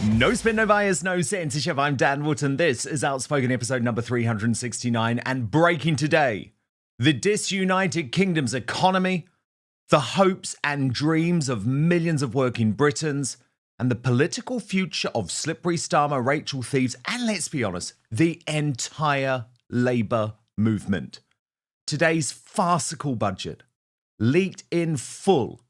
No spin, no bias, no censorship. I'm Dan Wootton. This is Outspoken episode number 369. And breaking today, the Disunited Kingdom's economy, the hopes and dreams of millions of working Britons, and the political future of Slippery Starmer, Rachel Thieves, and let's be honest, the entire Labour movement. Today's farcical budget, leaked in full,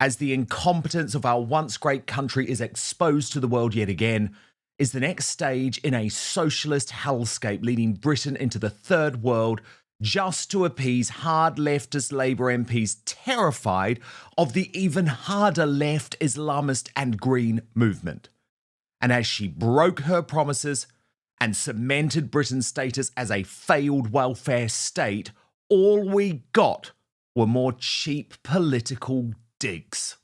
as the incompetence of our once great country is exposed to the world yet again, is the next stage in a socialist hellscape leading Britain into the third world just to appease hard leftist Labour MPs terrified of the even harder left Islamist and Green movement. And as she broke her promises and cemented Britain's status as a failed welfare state, all we got were more cheap political digs.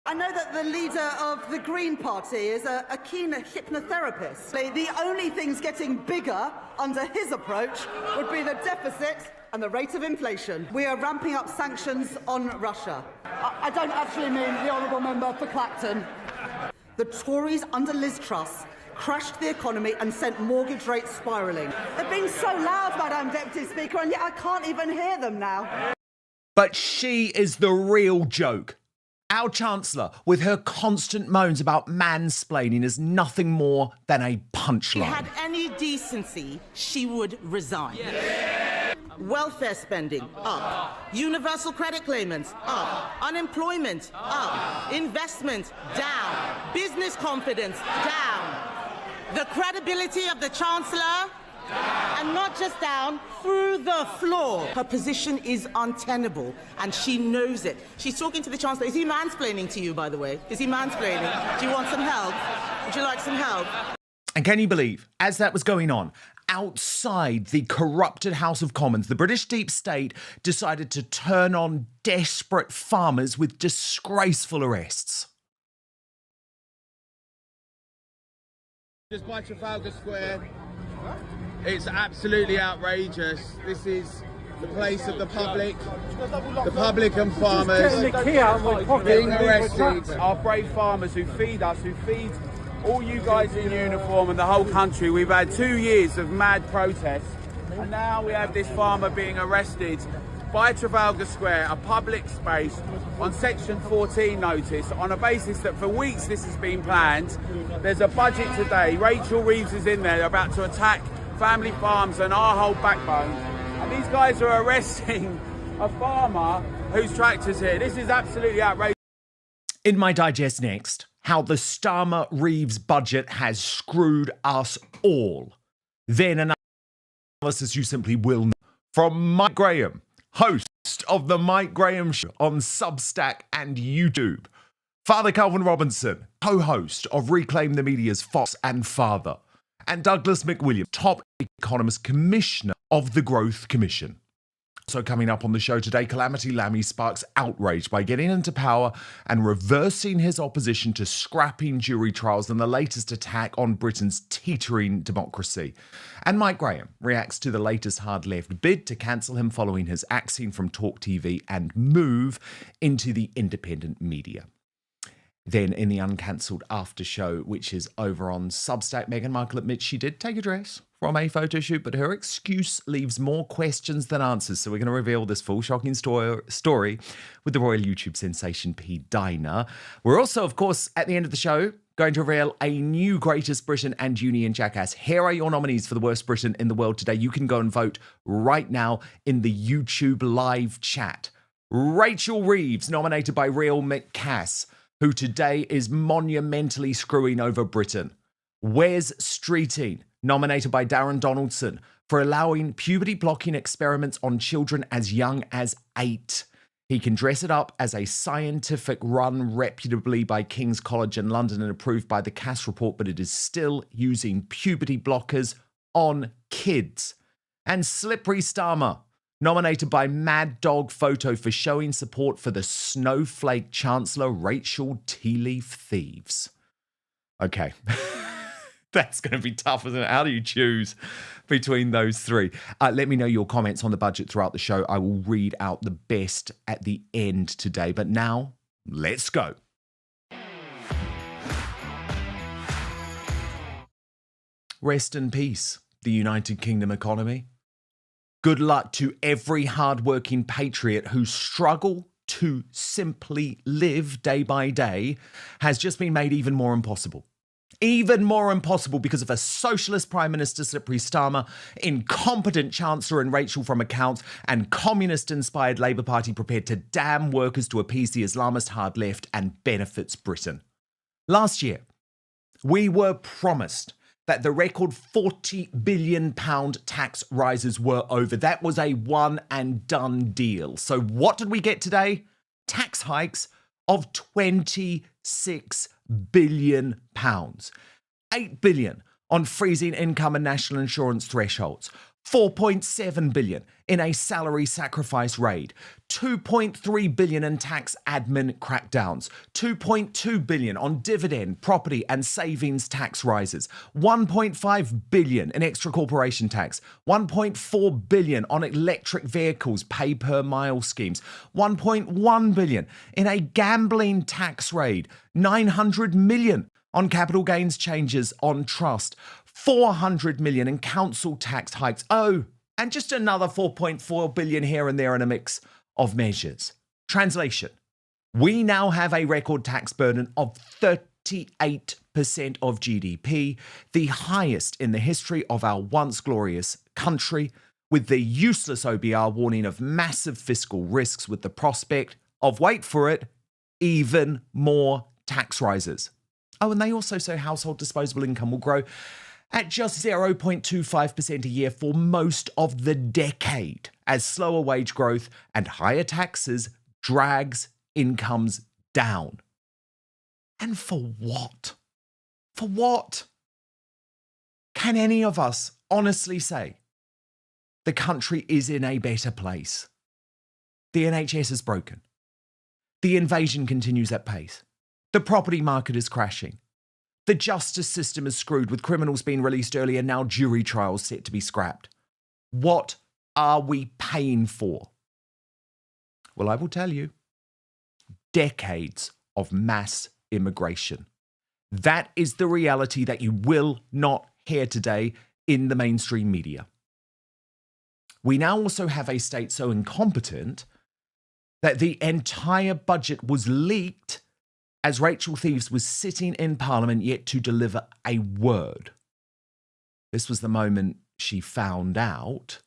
I know that the leader of the Green Party is a keen hypnotherapist. The only things getting bigger under his approach would be the deficit and the rate of inflation. We are ramping up sanctions on Russia. I don't actually mean the honourable member for Clacton. The Tories under Liz Truss crashed the economy and sent mortgage rates spiralling. They've been so loud, Madam Deputy Speaker, and yet I can't even hear them now. But she is the real joke. Our Chancellor, with her constant moans about mansplaining, is nothing more than a punchline. If she had any decency, she would resign. Yeah. Welfare spending, up. Universal credit claimants, up. Unemployment, up. Investment, down. Business confidence, down. The credibility of the Chancellor, and not just down, through the floor. Her position is untenable, and she knows it. She's talking to the Chancellor. Is he mansplaining to you, by the way? Is he mansplaining? Do you want some help? Would you like some help? And can you believe, as that was going on, outside the corrupted House of Commons, the British deep state decided to turn on desperate farmers with disgraceful arrests. Just by Trafalgar Square. It's absolutely outrageous. This is the place of the public and farmers being arrested. Our brave farmers who feed us, who feed all you guys in uniform and the whole country. We've had 2 years of mad protests, and now we have this farmer being arrested by Trafalgar Square, a public space, on Section 14 notice, on a basis that for weeks this has been planned. There's a budget today. Rachel Reeves is in there. They're about to attack family farms and our whole backbone. And these guys are arresting a farmer whose tractor's here. This is absolutely outrageous. In my digest next, how the Starmer-Reeves budget has screwed us all. Then an analysis you simply will know from Mike Graham, host of The Mike Graham Show on Substack and YouTube. Father Calvin Robinson, co-host of Reclaim the Media's Fox and Father. And Douglas McWilliam, top economist commissioner of the Growth Commission. So coming up on the show today, Calamity Lammy sparks outrage by getting into power and reversing his opposition to scrapping jury trials and the latest attack on Britain's teetering democracy. And Mike Graham reacts to the latest hard left bid to cancel him following his axing from Talk TV and move into the independent media. Then in the uncancelled after show, which is over on Substack, Meghan Markle admits she did take a dress from a photo shoot, but her excuse leaves more questions than answers. So we're going to reveal this full shocking story with the royal YouTube sensation P. Diner. We're also, of course, at the end of the show, going to reveal a new Greatest Britain and Union Jackass. Here are your nominees for the worst Britain in the world today. You can go and vote right now in the YouTube live chat. Rachel Reeves, nominated by Real McCass, who today is monumentally screwing over Britain. Wes Streeting, nominated by Darren Donaldson, for allowing puberty-blocking experiments on children as young as 8. He can dress it up as a scientific run reputably by King's College in London and approved by the Cass report, but it is still using puberty blockers on kids. And Slippery Starmer, nominated by Mad Dog Photo for showing support for the snowflake Chancellor Rachel Tea Leaf Thieves. Okay. That's going to be tough, isn't it? How do you choose between those three? Let me know your comments on the budget throughout the show. I will read out the best at the end today. But now, let's go. Rest in peace, the United Kingdom economy. Good luck to every hard-working patriot whose struggle to simply live day by day has just been made even more impossible. Even more impossible because of a socialist Prime Minister, Slippery Starmer, incompetent Chancellor and Rachel from Accounts, and communist-inspired Labour Party prepared to damn workers to appease the Islamist hard left and benefits Britain. Last year, we were promised that the record £40 billion tax rises were over. That was a one and done deal. So what did we get today? Tax hikes of £26 billion. £8 billion on freezing income and national insurance thresholds. £4.7 billion in a salary sacrifice raid, £2.3 billion in tax admin crackdowns, £2.2 billion on dividend, property and savings tax rises, £1.5 billion in extra corporation tax, £1.4 billion on electric vehicles pay per mile schemes, £1.1 billion in a gambling tax raid, £900 million on capital gains changes on trust, £400 million in council tax hikes. Oh, and just another £4.4 billion here and there in a mix of measures. Translation: we now have a record tax burden of 38% of GDP, the highest in the history of our once glorious country, with the useless OBR warning of massive fiscal risks with the prospect of, wait for it, even more tax rises. Oh, and they also say household disposable income will grow at just 0.25% a year for most of the decade, as slower wage growth and higher taxes drags incomes down. And for what? For what? Can any of us honestly say the country is in a better place? The NHS is broken. The invasion continues at pace. The property market is crashing. The justice system is screwed, with criminals being released early and now jury trials set to be scrapped. What are we paying for? Well, I will tell you. Decades of mass immigration. That is the reality that you will not hear today in the mainstream media. We now also have a state so incompetent that the entire budget was leaked as Rachel Thieves was sitting in Parliament yet to deliver a word. This was the moment she found out,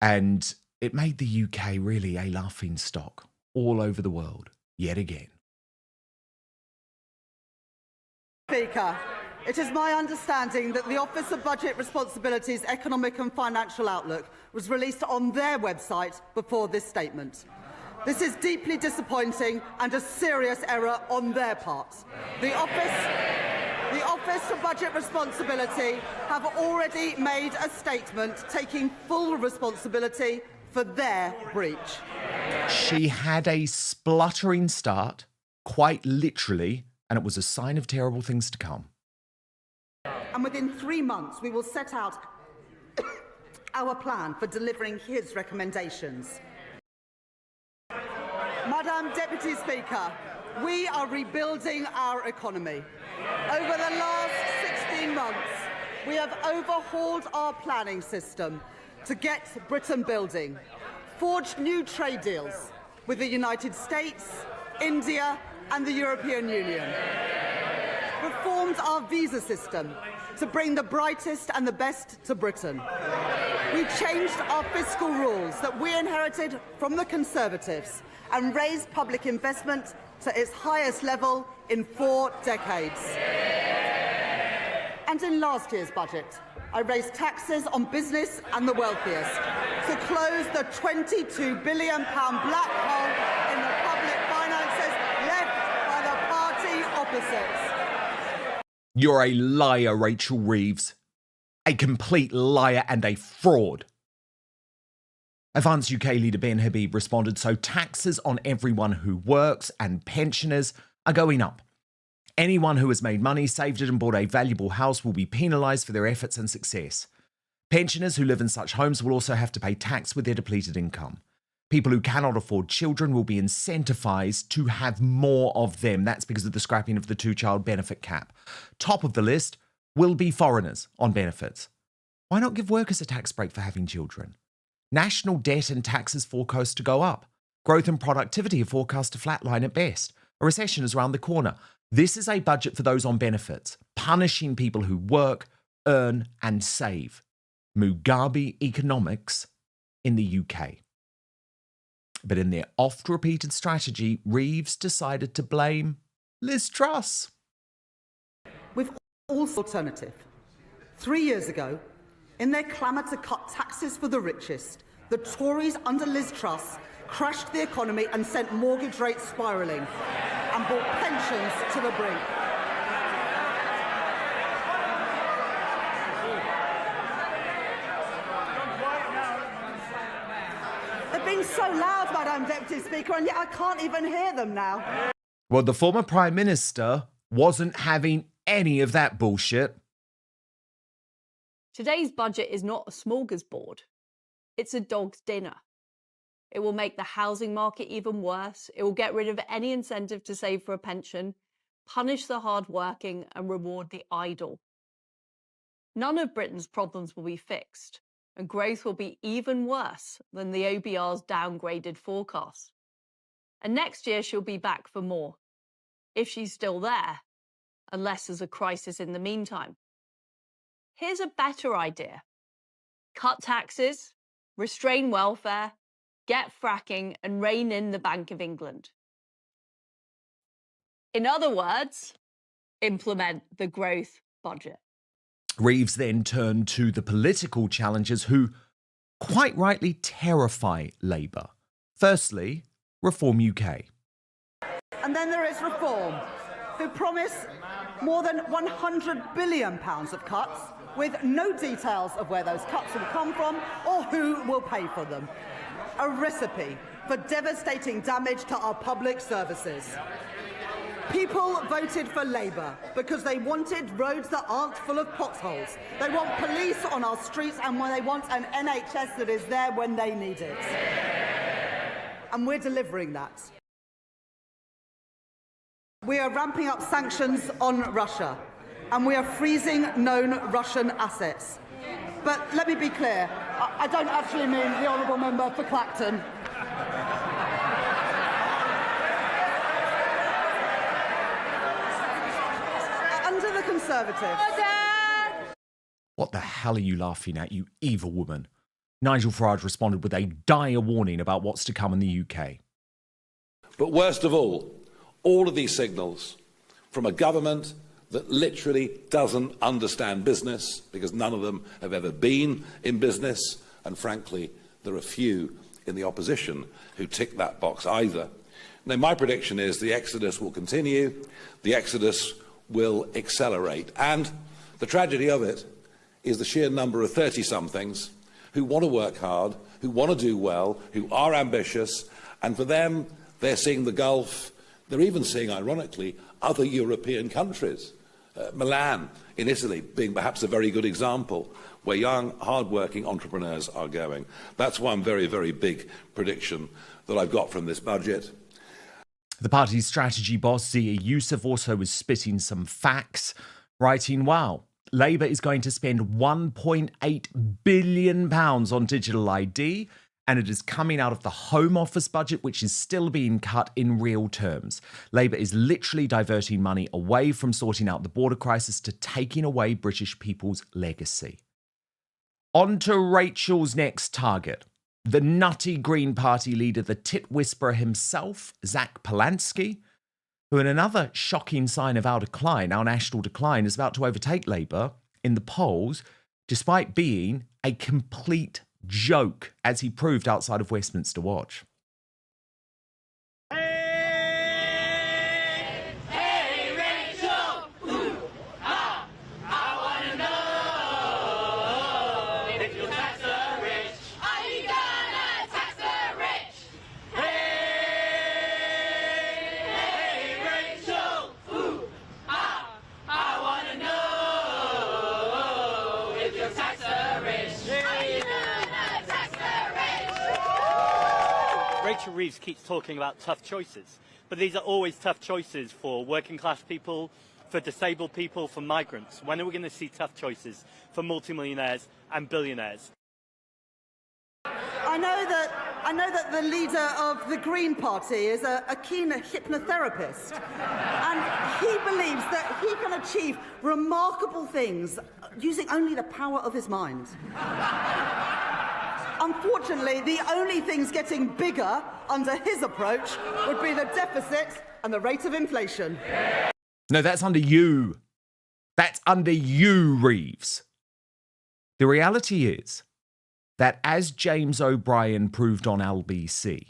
and it made the UK really a laughing stock all over the world, yet again. Speaker, it is my understanding that the Office of Budget Responsibility's Economic and Financial Outlook was released on their website before this statement. This is deeply disappointing and a serious error on their part. The Office for Budget Responsibility have already made a statement taking full responsibility for their breach. She had a spluttering start, quite literally, and it was a sign of terrible things to come. And within 3 months, we will set out our plan for delivering his recommendations. Madam Deputy Speaker, we are rebuilding our economy. Over the last 16 months, we have overhauled our planning system to get Britain building, forged new trade deals with the United States, India and the European Union, reformed our visa system to bring the brightest and the best to Britain. We changed our fiscal rules that we inherited from the Conservatives and raised public investment to its highest level in 4 decades. And in last year's budget, I raised taxes on business and the wealthiest to close the £22 billion black hole in the public finances left by the party opposites. You're a liar, Rachel Reeves. A complete liar and a fraud. Advanced UK leader Ben Habib responded, so taxes on everyone who works and pensioners are going up. Anyone who has made money, saved it and bought a valuable house will be penalised for their efforts and success. Pensioners who live in such homes will also have to pay tax with their depleted income. People who cannot afford children will be incentivised to have more of them. That's because of the scrapping of the 2-child benefit cap. Top of the list, will be foreigners on benefits. Why not give workers a tax break for having children? National debt and taxes forecast to go up. Growth and productivity are forecast to flatline at best. A recession is around the corner. This is a budget for those on benefits, punishing people who work, earn and save. Mugabe economics in the UK. But in their oft-repeated strategy, Reeves decided to blame Liz Truss. We've also alternative. 3 years ago, in their clamour to cut taxes for the richest, the Tories under Liz Truss crashed the economy and sent mortgage rates spiralling and brought pensions to the brink. They're being so loud, Madam Deputy Speaker, and yet I can't even hear them now. Well, the former Prime Minister wasn't having any of that bullshit. Today's budget is not a smorgasbord. It's a dog's dinner. It will make the housing market even worse. It will get rid of any incentive to save for a pension, punish the hard-working and reward the idle. None of Britain's problems will be fixed, and growth will be even worse than the OBR's downgraded forecast. And next year she'll be back for more, if she's still there, unless there's a crisis in the meantime. Here's a better idea. Cut taxes, restrain welfare, get fracking and rein in the Bank of England. In other words, implement the growth budget. Reeves then turned to the political challengers who quite rightly terrify Labour. Firstly, Reform UK. And then there is Reform, who promise more than £100 billion of cuts, with no details of where those cuts will come from or who will pay for them. A recipe for devastating damage to our public services. People voted for Labour because they wanted roads that aren't full of potholes. They want police on our streets and they want an NHS that is there when they need it. And we're delivering that. We are ramping up sanctions on Russia, and we are freezing known Russian assets. But let me be clear, I don't actually mean the honourable member for Clacton. Under the Conservatives. What the hell are you laughing at, you evil woman? Nigel Farage responded with a dire warning about what's to come in the UK. But worst of all of these signals from a government that literally doesn't understand business, because none of them have ever been in business, and frankly, there are few in the opposition who tick that box either. Now, my prediction is the exodus will continue, the exodus will accelerate, and the tragedy of it is the sheer number of 30-somethings who want to work hard, who want to do well, who are ambitious, and for them, they're seeing the Gulf. They're even seeing, ironically, other European countries. Milan in Italy being perhaps a very good example where young, hard-working entrepreneurs are going. That's one very, very big prediction that I've got from this budget. The party's strategy boss, Zia Youssef, also was spitting some facts, writing, wow, Labour is going to spend £1.8 billion on digital ID, and it is coming out of the Home Office budget, which is still being cut in real terms. Labour is literally diverting money away from sorting out the border crisis to taking away British people's legacy. On to Rachel's next target, the nutty Green Party leader, the tit whisperer himself, Zach Polansky, who in another shocking sign of our national decline, is about to overtake Labour in the polls, despite being a complete joke, as he proved outside of Westminster Watch. Hey, Rachel! Ooh, ah, I wanna know if you'll tax the rich. Are you gonna tax the rich? Hey, Rachel! Ooh, ah, I wanna know if you'll tax the rich. Are you gonna tax the rich? Rachel Reeves keeps talking about tough choices, but these are always tough choices for working class people, for disabled people, for migrants? When are we going to see tough choices for multimillionaires and billionaires? I know that the leader of the Green Party is a keen hypnotherapist, and he believes that he can achieve remarkable things using only the power of his mind. Unfortunately, the only things getting bigger under his approach would be the deficit and the rate of inflation. No, that's under you. That's under you, Reeves. The reality is that, as James O'Brien proved on LBC,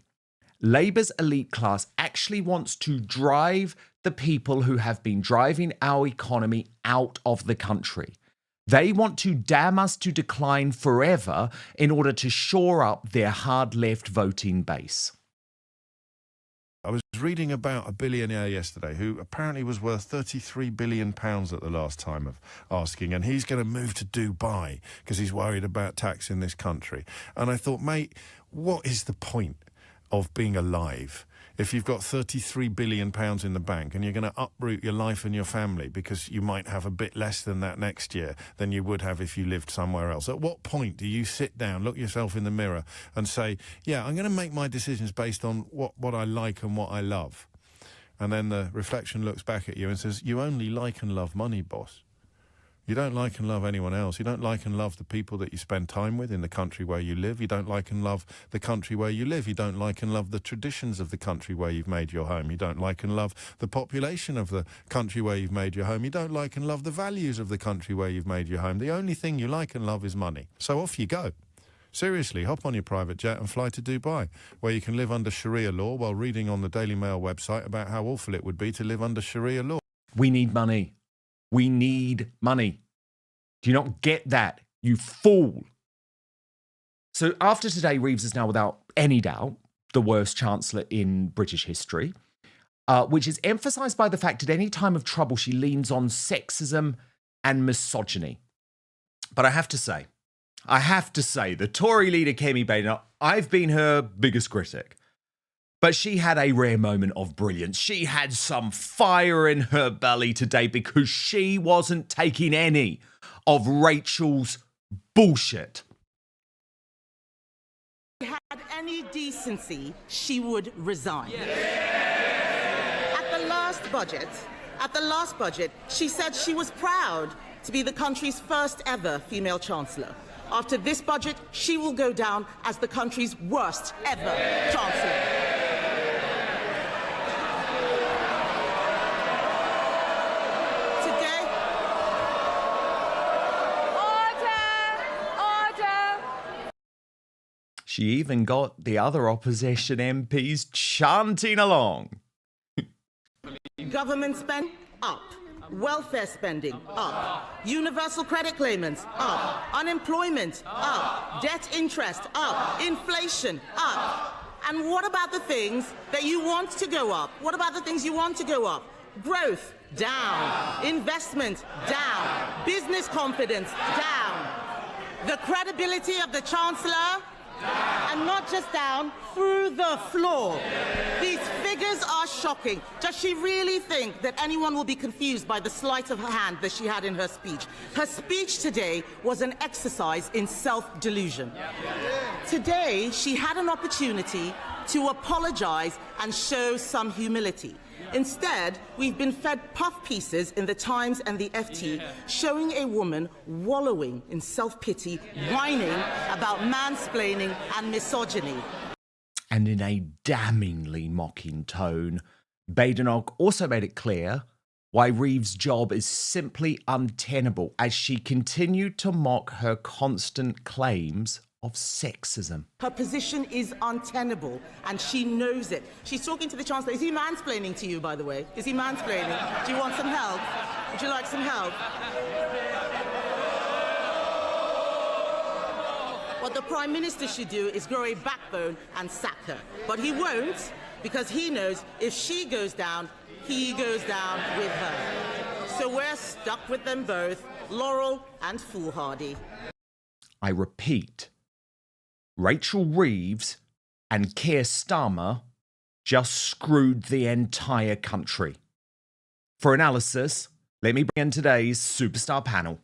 Labour's elite class actually wants to drive the people who have been driving our economy out of the country. They want to damn us to decline forever in order to shore up their hard left voting base. I was reading about a billionaire yesterday who apparently was worth £33 billion at the last time of asking, and he's going to move to Dubai because he's worried about tax in this country. And I thought, mate, what is the point of being alive if you've got £33 billion in the bank and you're going to uproot your life and your family because you might have a bit less than that next year than you would have if you lived somewhere else? At what point do you sit down, look yourself in the mirror and say, yeah, I'm going to make my decisions based on what I like and what I love? And then the reflection looks back at you and says, you only like and love money, boss. You don't like and love anyone else. You don't like and love the people that you spend time with in the country where you live. You don't like and love the country where you live. You don't like and love the traditions of the country where you've made your home. You don't like and love the population of the country where you've made your home. You don't like and love the values of the country where you've made your home. The only thing you like and love is money. So off you go. Seriously, hop on your private jet and fly to Dubai, where you can live under Sharia law while reading on the Daily Mail website about how awful it would be to live under Sharia law. We need money. We need money. Do you not get that, you fool? So after today, Reeves is now, without any doubt, the worst Chancellor in British history, which is emphasised by the fact at any time of trouble she leans on sexism and misogyny. But I have to say, the Tory leader Kemi Bader, I've been her biggest critic. But she had a rare moment of brilliance. She had some fire in her belly today because she wasn't taking any of Rachel's bullshit. If she had any decency, she would resign. At the last budget, she said she was proud to be the country's first ever female chancellor. After this budget, she will go down as the country's worst ever chancellor. She even got the other opposition MPs chanting along. Government spend up. Welfare spending up. Universal credit claimants up. Unemployment up. Debt interest up. Inflation up. And what about the things that you want to go up? What about the things you want to go up? Growth down. Investment down. Business confidence down. The credibility of the Chancellor, and not just down, through the floor. These figures are shocking. Does she really think that anyone will be confused by the sleight of her hand that she had in her speech? Her speech today was an exercise in self-delusion. Today, she had an opportunity to apologize and show some humility. Instead, we've been fed puff pieces in the Times and the FT showing a woman wallowing in self-pity, whining about mansplaining and misogyny. And in a damningly mocking tone, Badenoch also made it clear why Reeves' job is simply untenable as she continued to mock her constant claims of sexism. Her position is untenable, and she knows it. She's talking to the Chancellor. Is he mansplaining to you, by the way? Is he mansplaining? Do you want some help? Would you like some help? What the Prime Minister should do is grow a backbone and sack her. But he won't, because he knows if she goes down, he goes down with her. So we're stuck with them both, Laurel and foolhardy. I repeat, Rachel Reeves and Keir Starmer just screwed the entire country. For analysis, Let me bring in today's superstar panel.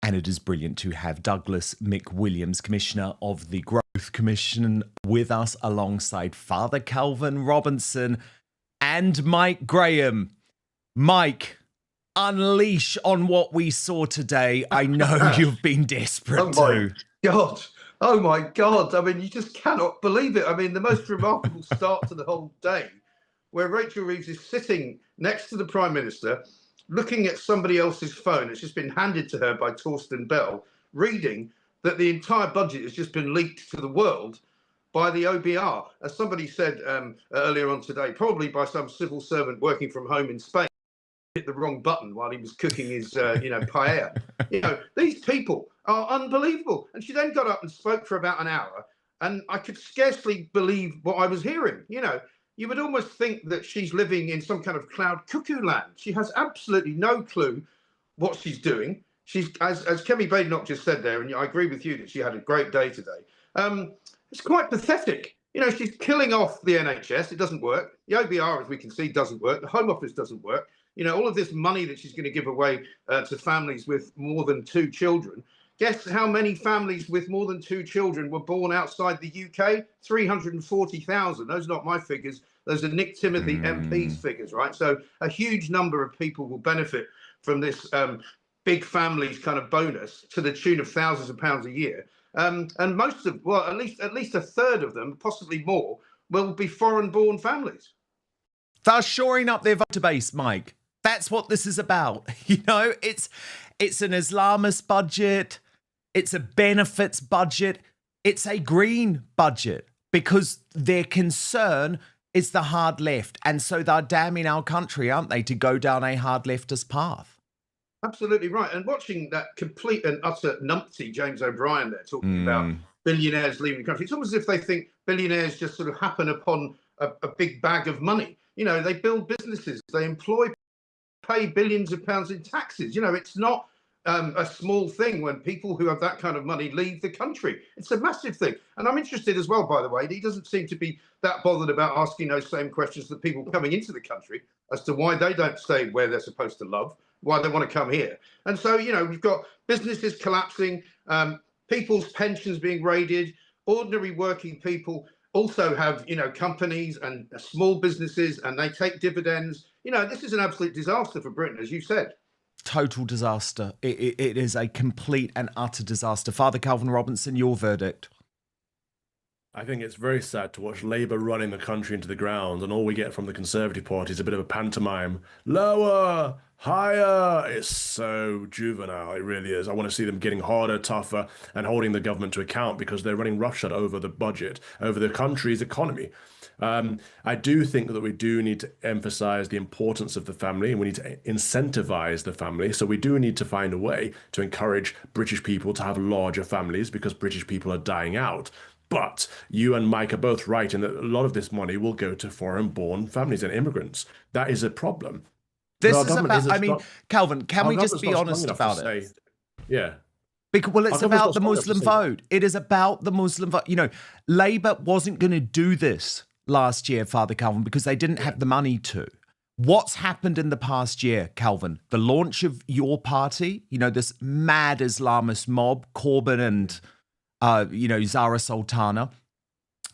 And it is brilliant to have Douglas McWilliams, Commissioner of the Growth Commission, with us alongside Father Calvin Robinson and Mike Graham. Mike, unleash on what we saw today. I know you've been desperate too. God. Oh my God. I mean, you just cannot believe it. I mean, the most remarkable start to the whole day, where Rachel Reeves is sitting next to the Prime Minister, looking at somebody else's phone. It's just been handed to her by Torsten Bell, reading that the entire budget has just been leaked to the world by the OBR. As somebody said earlier on today, probably by some civil servant working from home in Spain, hit the wrong button while he was cooking his, paella. These people are unbelievable. And she then got up and spoke for about an hour, and I could scarcely believe what I was hearing. You would almost think that she's living in some kind of cloud cuckoo land. She has absolutely no clue what she's doing. She's, as Kemi Badenoch just said there, and I agree with you that she had a great day today. It's quite pathetic. She's killing off the NHS. It doesn't work. The OBR, as we can see, doesn't work. The Home Office doesn't work. All of this money that she's going to give away to families with more than 2 children. Guess how many families with more than 2 children were born outside the UK? 340,000. Those are not my figures. Those are Nick Timothy MPs figures, right? So a huge number of people will benefit from this big families kind of bonus to the tune of thousands of pounds a year. And most of, well, at least a third of them, possibly more, will be foreign-born families. Thus shoring up their voter base, Mike. That's what this is about. It's an Islamist budget. It's a benefits budget. It's a green budget because their concern is the hard left. And so they're damning our country, aren't they, to go down a hard leftist path? Absolutely right. And watching that complete and utter numpty James O'Brien there talking about billionaires leaving the country, it's almost as if they think billionaires just sort of happen upon a big bag of money. They build businesses, they employ, pay billions of pounds in taxes. It's not a small thing when people who have that kind of money leave the country. It's a massive thing. And I'm interested as well, by the way, he doesn't seem to be that bothered about asking those same questions to people coming into the country as to why they don't stay where they're supposed to love, why they want to come here. And so, we've got businesses collapsing, people's pensions being raided, ordinary working people also have, companies and small businesses, and they take dividends. This is an absolute disaster for Britain, as you said. Total disaster. It is a complete and utter disaster. Father Calvin Robinson, your verdict. I think it's very sad to watch Labour running the country into the ground, and all we get from the Conservative Party is a bit of a pantomime. Lower, higher. It's so juvenile. It really is. I want to see them getting harder, tougher, and holding the government to account because they're running roughshod over the budget, over the country's economy. I do think that we do need to emphasize the importance of the family, and we need to incentivize the family. So we do need to find a way to encourage British people to have larger families because British people are dying out. But you and Mike are both right in that a lot of this money will go to foreign-born families and immigrants. That is a problem. This is about, Calvin, can we just be honest about it? Yeah. Well, it's about the Muslim vote. It is about the Muslim vote. Labour wasn't going to do this last year, Father Calvin, because they didn't have the money to. What's happened in the past year, Calvin? The launch of your party, this mad Islamist mob, Corbyn and, Zara Sultana,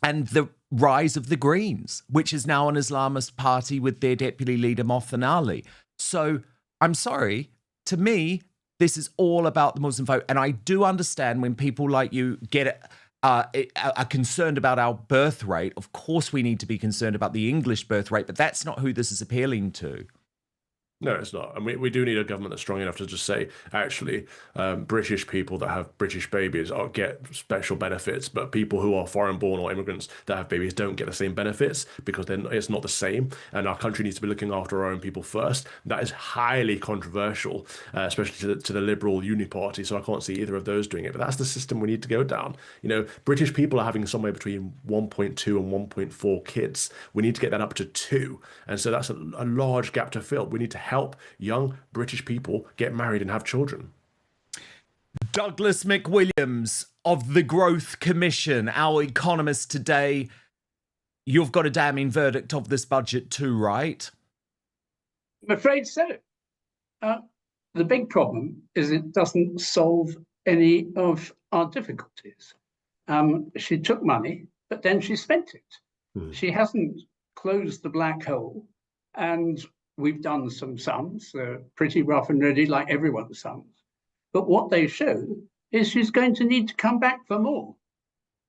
and the rise of the Greens, which is now an Islamist party with their deputy leader, Mohsen Ali. So I'm sorry, to me, this is all about the Muslim vote. And I do understand when people like you are concerned about our birth rate. Of course, we need to be concerned about the English birth rate, but that's not who this is appealing to. No, it's not. And we do need a government that's strong enough to just say, actually, British people that have British babies get special benefits, but people who are foreign-born or immigrants that have babies don't get the same benefits because then it's not the same. And our country needs to be looking after our own people first. That is highly controversial, especially to the Liberal Uni Party. So I can't see either of those doing it. But that's the system we need to go down. British people are having somewhere between 1.2 and 1.4 kids. We need to get that up to 2. And so that's a large gap to fill. We need to help young British people get married and have children. Douglas McWilliams of the Growth Commission, our economist today. you've got a damning verdict of this budget too, right? I'm afraid so. The big problem is it doesn't solve any of our difficulties. She took money, but then she spent it. She hasn't closed the black hole, and we've done some sums, pretty rough and ready, like everyone's sums. But what they show is she's going to need to come back for more,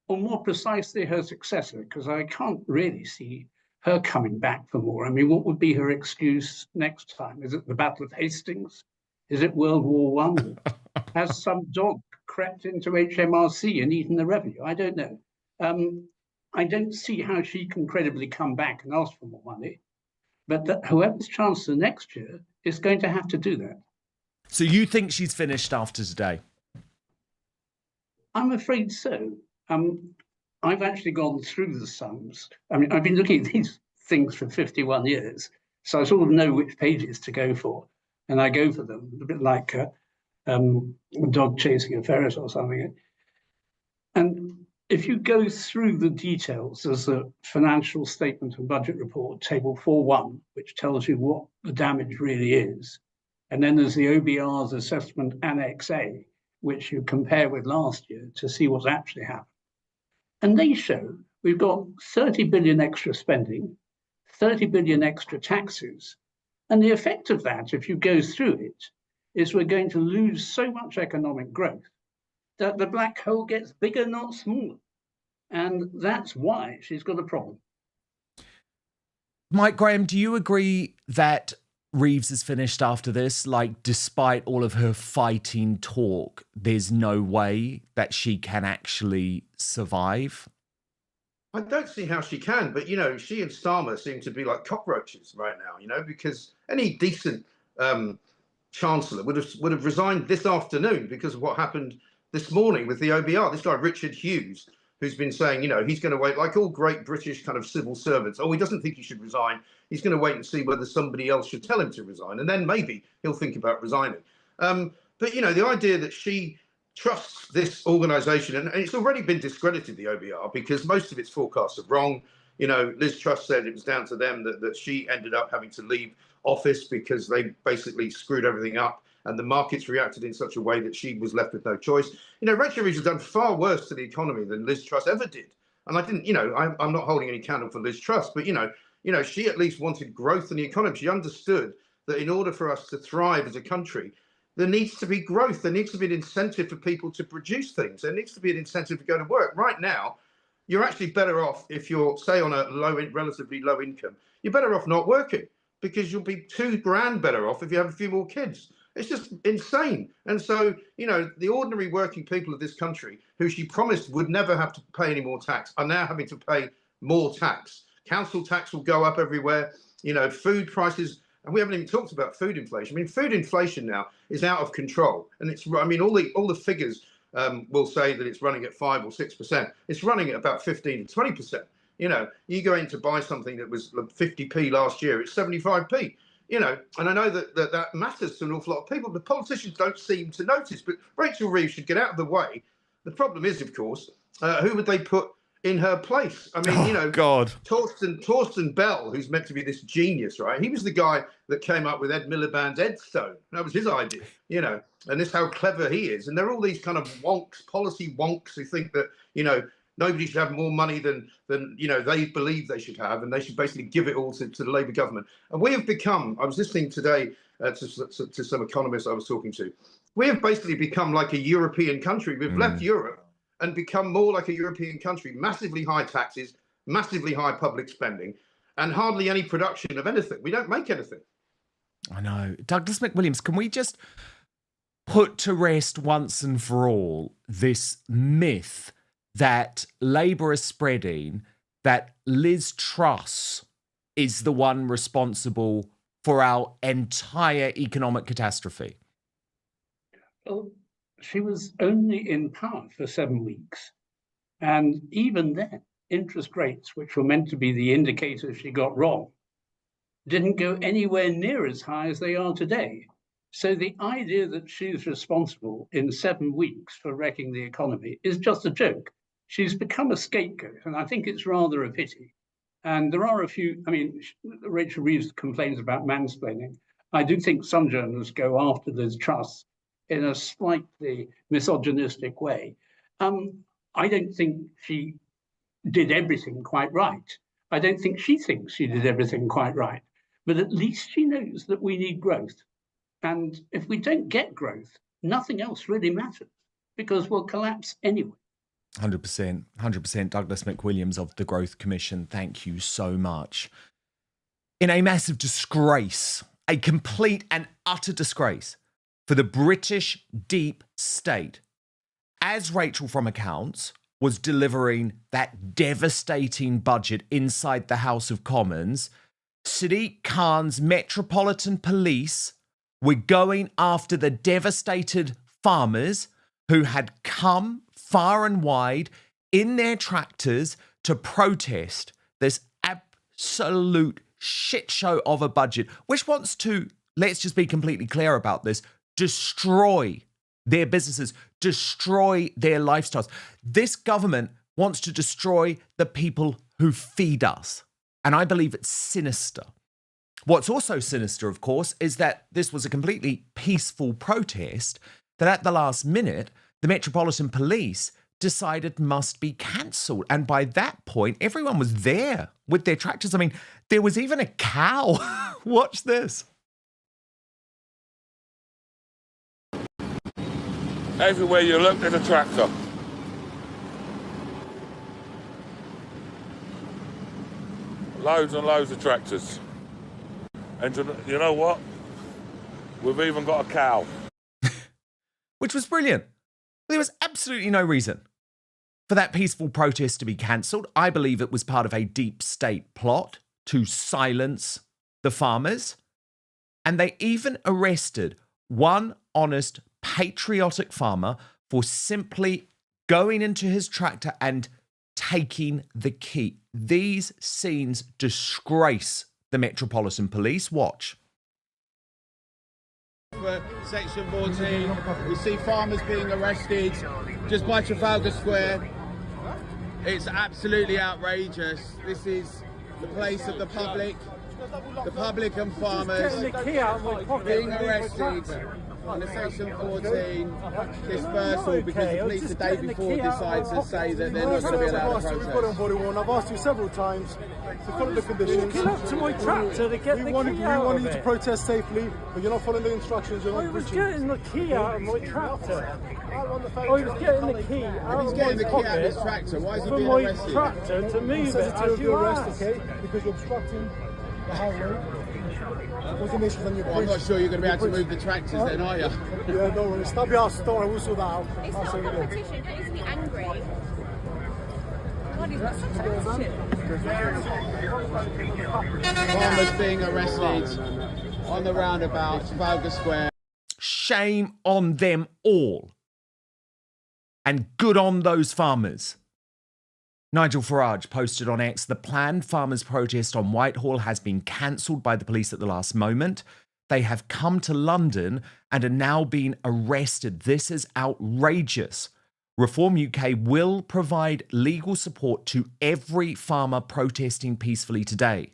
or more precisely her successor, because I can't really see her coming back for more. I mean, what would be her excuse next time? Is it the Battle of Hastings? Is it World War I? Has some dog crept into HMRC and eaten the revenue? I don't know. I don't see how she can credibly come back and ask for more money, but that whoever's Chancellor next year is going to have to do that. So you think she's finished after today? I'm afraid so. I've actually gone through the sums. I mean, I've been looking at these things for 51 years, so I sort of know which pages to go for, and I go for them, a bit like a dog chasing a ferret or something. And if you go through the details, there's a financial statement and budget report, table 4.1, which tells you what the damage really is. And then there's the OBR's assessment Annex A, which you compare with last year to see what's actually happened. And they show we've got 30 billion extra spending, 30 billion extra taxes. And the effect of that, if you go through it, is we're going to lose so much economic growth that the black hole gets bigger, not smaller. And that's why she's got a problem. Mike Graham, do you agree that Reeves is finished after this? Like, despite all of her fighting talk, there's no way that she can actually survive? I don't see how she can, but, you know, she and Starmer seem to be like cockroaches right now, you know, because any decent Chancellor would have resigned this afternoon because of what happened this morning with the OBR. This guy, Richard Hughes, who's been saying, you know, he's going to wait, like all great British kind of civil servants. Oh, he doesn't think he should resign. He's going to wait and see whether somebody else should tell him to resign. And then maybe he'll think about resigning. But, you know, the idea that she trusts this organisation, and it's already been discredited, the OBR, because most of its forecasts are wrong. You know, Liz Truss said it was down to them that she ended up having to leave office because they basically screwed everything up. And the markets reacted in such a way that she was left with no choice. You know, Rachel Reeves has done far worse to the economy than Liz Truss ever did. And I didn't, you know, I'm not holding any candle for Liz Truss, but, you know, she at least wanted growth in the economy. She understood that in order for us to thrive as a country, there needs to be growth. There needs to be an incentive for people to produce things. There needs to be an incentive to go to work. Right now, you're actually better off if you're, say, on a relatively low income. You're better off not working because you'll be $2,000 better off if you have a few more kids. It's just insane. And so, you know, the ordinary working people of this country, who she promised would never have to pay any more tax, are now having to pay more tax. Council tax will go up everywhere. You know, food prices, and we haven't even talked about food inflation. I mean, food inflation now is out of control. And it's, I mean, all the figures will say that it's running at 5 or 6%. It's running at about 15 to 20%. You know, you go in to buy something that was 50p last year, it's 75p. You know, and I know that matters to an awful lot of people. The politicians don't seem to notice, but Rachel Reeves should get out of the way. The problem is, of course, who would they put in her place? I mean, you know, God. Torsten Bell, who's meant to be this genius, right? He was the guy that came up with Ed Miliband's Edstone. That was his idea, you know, and this how clever he is. And they're all these kind of wonks, policy wonks who think that, you know, nobody should have more money than you know they believe they should have, and they should basically give it all to the Labour government. And we have become, I was listening today to some economists I was talking to, we have basically become like a European country. We've left Europe and become more like a European country, massively high taxes, massively high public spending, and hardly any production of anything. We don't make anything. I know. Douglas McWilliams, can we just put to rest once and for all this myth that Labour is spreading, that Liz Truss is the one responsible for our entire economic catastrophe? Well, she was only in power for 7 weeks. And even then, interest rates, which were meant to be the indicator she got wrong, didn't go anywhere near as high as they are today. So the idea that she's responsible in 7 weeks for wrecking the economy is just a joke. She's become a scapegoat, and I think it's rather a pity. And there are a few, I mean, Rachel Reeves complains about mansplaining. I do think some journalists go after those trusts in a slightly misogynistic way. I don't think she did everything quite right. I don't think she thinks she did everything quite right. But at least she knows that we need growth. And if we don't get growth, nothing else really matters because we'll collapse anyway. 100%. 100%. Douglas McWilliams of the Growth Commission, thank you so much. In a massive disgrace, a complete and utter disgrace for the British deep state, as Rachel from Accounts was delivering that devastating budget inside the House of Commons, Sadiq Khan's Metropolitan Police were going after the devastated farmers who had come far and wide in their tractors to protest this absolute shit show of a budget, which wants to, let's just be completely clear about this, destroy their businesses, destroy their lifestyles. This government wants to destroy the people who feed us. And I believe it's sinister. What's also sinister, of course, is that this was a completely peaceful protest that at the last minute, the Metropolitan Police decided must be cancelled. And by that point, everyone was there with their tractors. I mean, there was even a cow. Watch this. Everywhere you look, there's a tractor. Loads and loads of tractors. And you know what? We've even got a cow. Which was brilliant. There was absolutely no reason for that peaceful protest to be cancelled. I believe it was part of a deep state plot to silence the farmers. And they even arrested one honest, patriotic farmer for simply going into his tractor and taking the key. These scenes disgrace the Metropolitan Police. Watch. For Section 14, we see farmers being arrested just by Trafalgar Square. It's absolutely outrageous. This is the place of the public and farmers being arrested under Section 14 dispersal because the police the day before decide to say that they're not going to be allowed to protest. I've asked you several times to follow the conditions. You up to my tractor to get the key out of it. We wanted you to protest safely, but you're not following the instructions. I was getting the key out of my tractor. I was getting the key out of my pocket his tractor. Why is he being arrested? Tractor to move it as you asked. Okay? Because you're obstructing the highway. Well, I'm not sure you're going to be able to move the tractors then, are you? Yeah, don't worry. Stop your ass, don't worry, we'll sort that out. It's not a competition, don't need to be angry. God, he's got such attitude. Farmers being arrested on the roundabout, Trafalgar Square. Shame on them all. And good on those farmers. Nigel Farage posted on X, the planned farmers' protest on Whitehall has been cancelled by the police at the last moment. They have come to London and are now being arrested. This is outrageous. Reform UK will provide legal support to every farmer protesting peacefully today.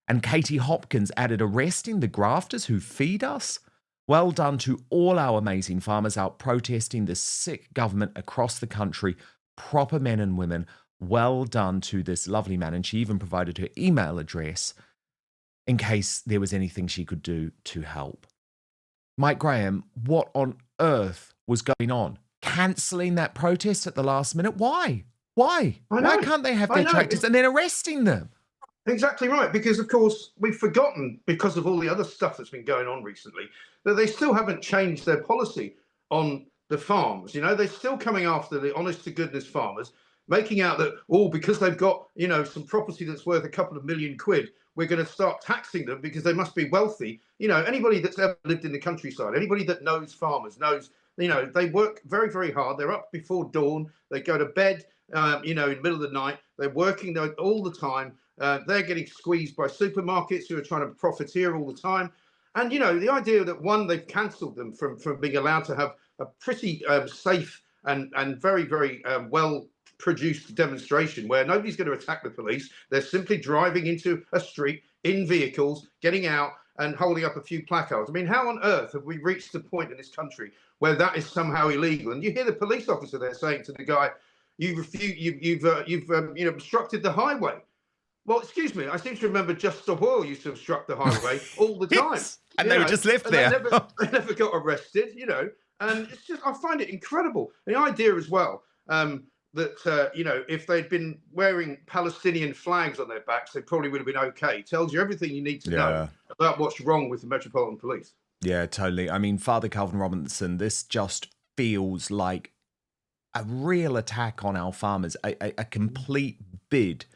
And Katie Hopkins added, arresting the grafters who feed us? Well done to all our amazing farmers out protesting the sick government across the country. Proper men and women. Well done to this lovely man. And she even provided her email address in case there was anything she could do to help. Mike Graham, what on earth was going on? Cancelling that protest at the last minute? Why? Why can't they have their tractors and then arresting them? Exactly right, because of course we've forgotten, because of all the other stuff that's been going on recently, that they still haven't changed their policy on the farms. You know, they're still coming after the honest to goodness farmers, making out that, because they've got, some property that's worth a couple of million quid, we're going to start taxing them because they must be wealthy. Anybody that's ever lived in the countryside, anybody that knows farmers knows, they work very, very hard. They're up before dawn. They go to bed, in the middle of the night. They're working all the time. They're getting squeezed by supermarkets who are trying to profiteer all the time. And, the idea that, one, they've cancelled them from being allowed to have a pretty safe and very, very well produced demonstration where nobody's going to attack the police. They're simply driving into a street in vehicles, getting out and holding up a few placards. I mean, how on earth have we reached the point in this country where that is somehow illegal? And you hear the police officer there saying to the guy, you've obstructed the highway. Well, excuse me, I seem to remember Just Stop Oil used to obstruct the highway all the time. Yes, and they were just left there. They never got arrested, you know. And it's just, I find it incredible. The idea as well that, you know, if they'd been wearing Palestinian flags on their backs, they probably would have been okay. Tells you everything you need to know about what's wrong with the Metropolitan Police. Yeah, totally. I mean, Father Calvin Robinson, this just feels like a real attack on our farmers, a complete bid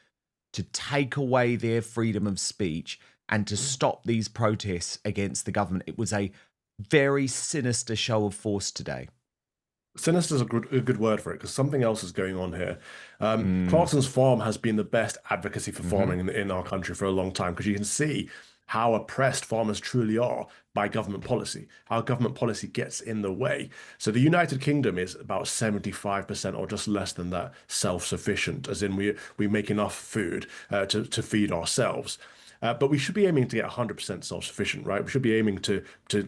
to take away their freedom of speech and to stop these protests against the government. It was a very sinister show of force today. Sinister is a good word for it, because something else is going on here. Clarkson's Farm has been the best advocacy for farming in our country for a long time, because you can see how oppressed farmers truly are by government policy, how government policy gets in the way. So the United Kingdom is about 75% or just less than that self-sufficient, as in we make enough food to feed ourselves. But we should be aiming to get 100% self-sufficient, right? We should be aiming to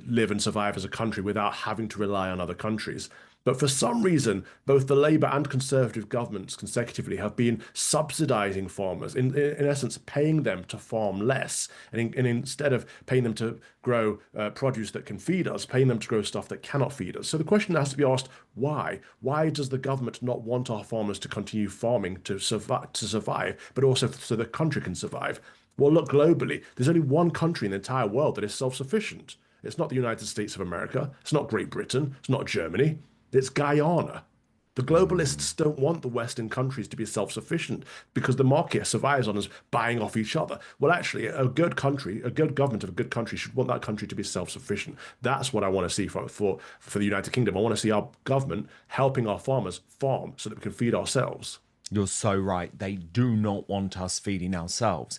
live and survive as a country without having to rely on other countries. But for some reason, both the Labour and Conservative governments consecutively have been subsidising farmers, in essence, paying them to farm less, and instead of paying them to grow produce that can feed us, paying them to grow stuff that cannot feed us. So the question has to be asked, why? Why does the government not want our farmers to continue farming to survive, but also so the country can survive? Well, look globally. There's only one country in the entire world that is self-sufficient. It's not the United States of America. It's not Great Britain. It's not Germany. It's Guyana. The globalists don't want the Western countries to be self-sufficient because the market survives on us buying off each other. Well, actually, a good country, a good government of a good country should want that country to be self-sufficient. That's what I want to see for the United Kingdom. I want to see our government helping our farmers farm so that we can feed ourselves. You're so right. They do not want us feeding ourselves.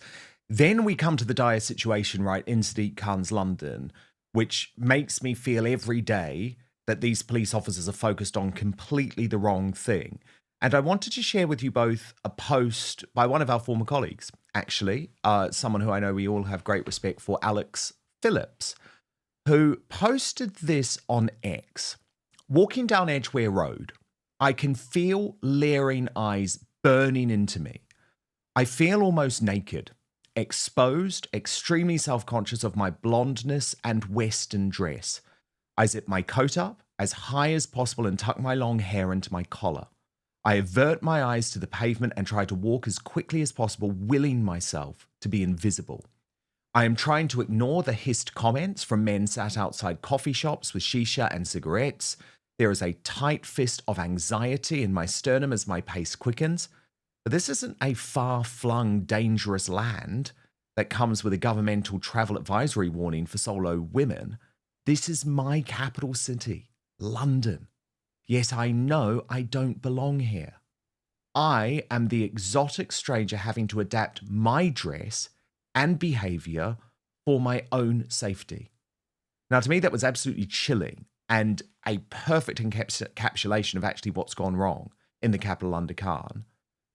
Then we come to the dire situation, right, in Sadiq Khan's London, which makes me feel every day that these police officers are focused on completely the wrong thing. And I wanted to share with you both a post by one of our former colleagues, actually, someone who I know we all have great respect for, Alex Phillips, who posted this on X. Walking down Edgware Road, I can feel leering eyes burning into me. I feel almost naked, exposed, extremely self-conscious of my blondness and Western dress. I zip my coat up as high as possible and tuck my long hair into my collar. I avert my eyes to the pavement and try to walk as quickly as possible, willing myself to be invisible. I am trying to ignore the hissed comments from men sat outside coffee shops with shisha and cigarettes. There is a tight fist of anxiety in my sternum as my pace quickens. But this isn't a far-flung, dangerous land that comes with a governmental travel advisory warning for solo women. This is my capital city, London. Yes, I know I don't belong here. I am the exotic stranger having to adapt my dress and behaviour for my own safety. Now, to me, that was absolutely chilling and a perfect encapsulation of actually what's gone wrong in the capital under Khan.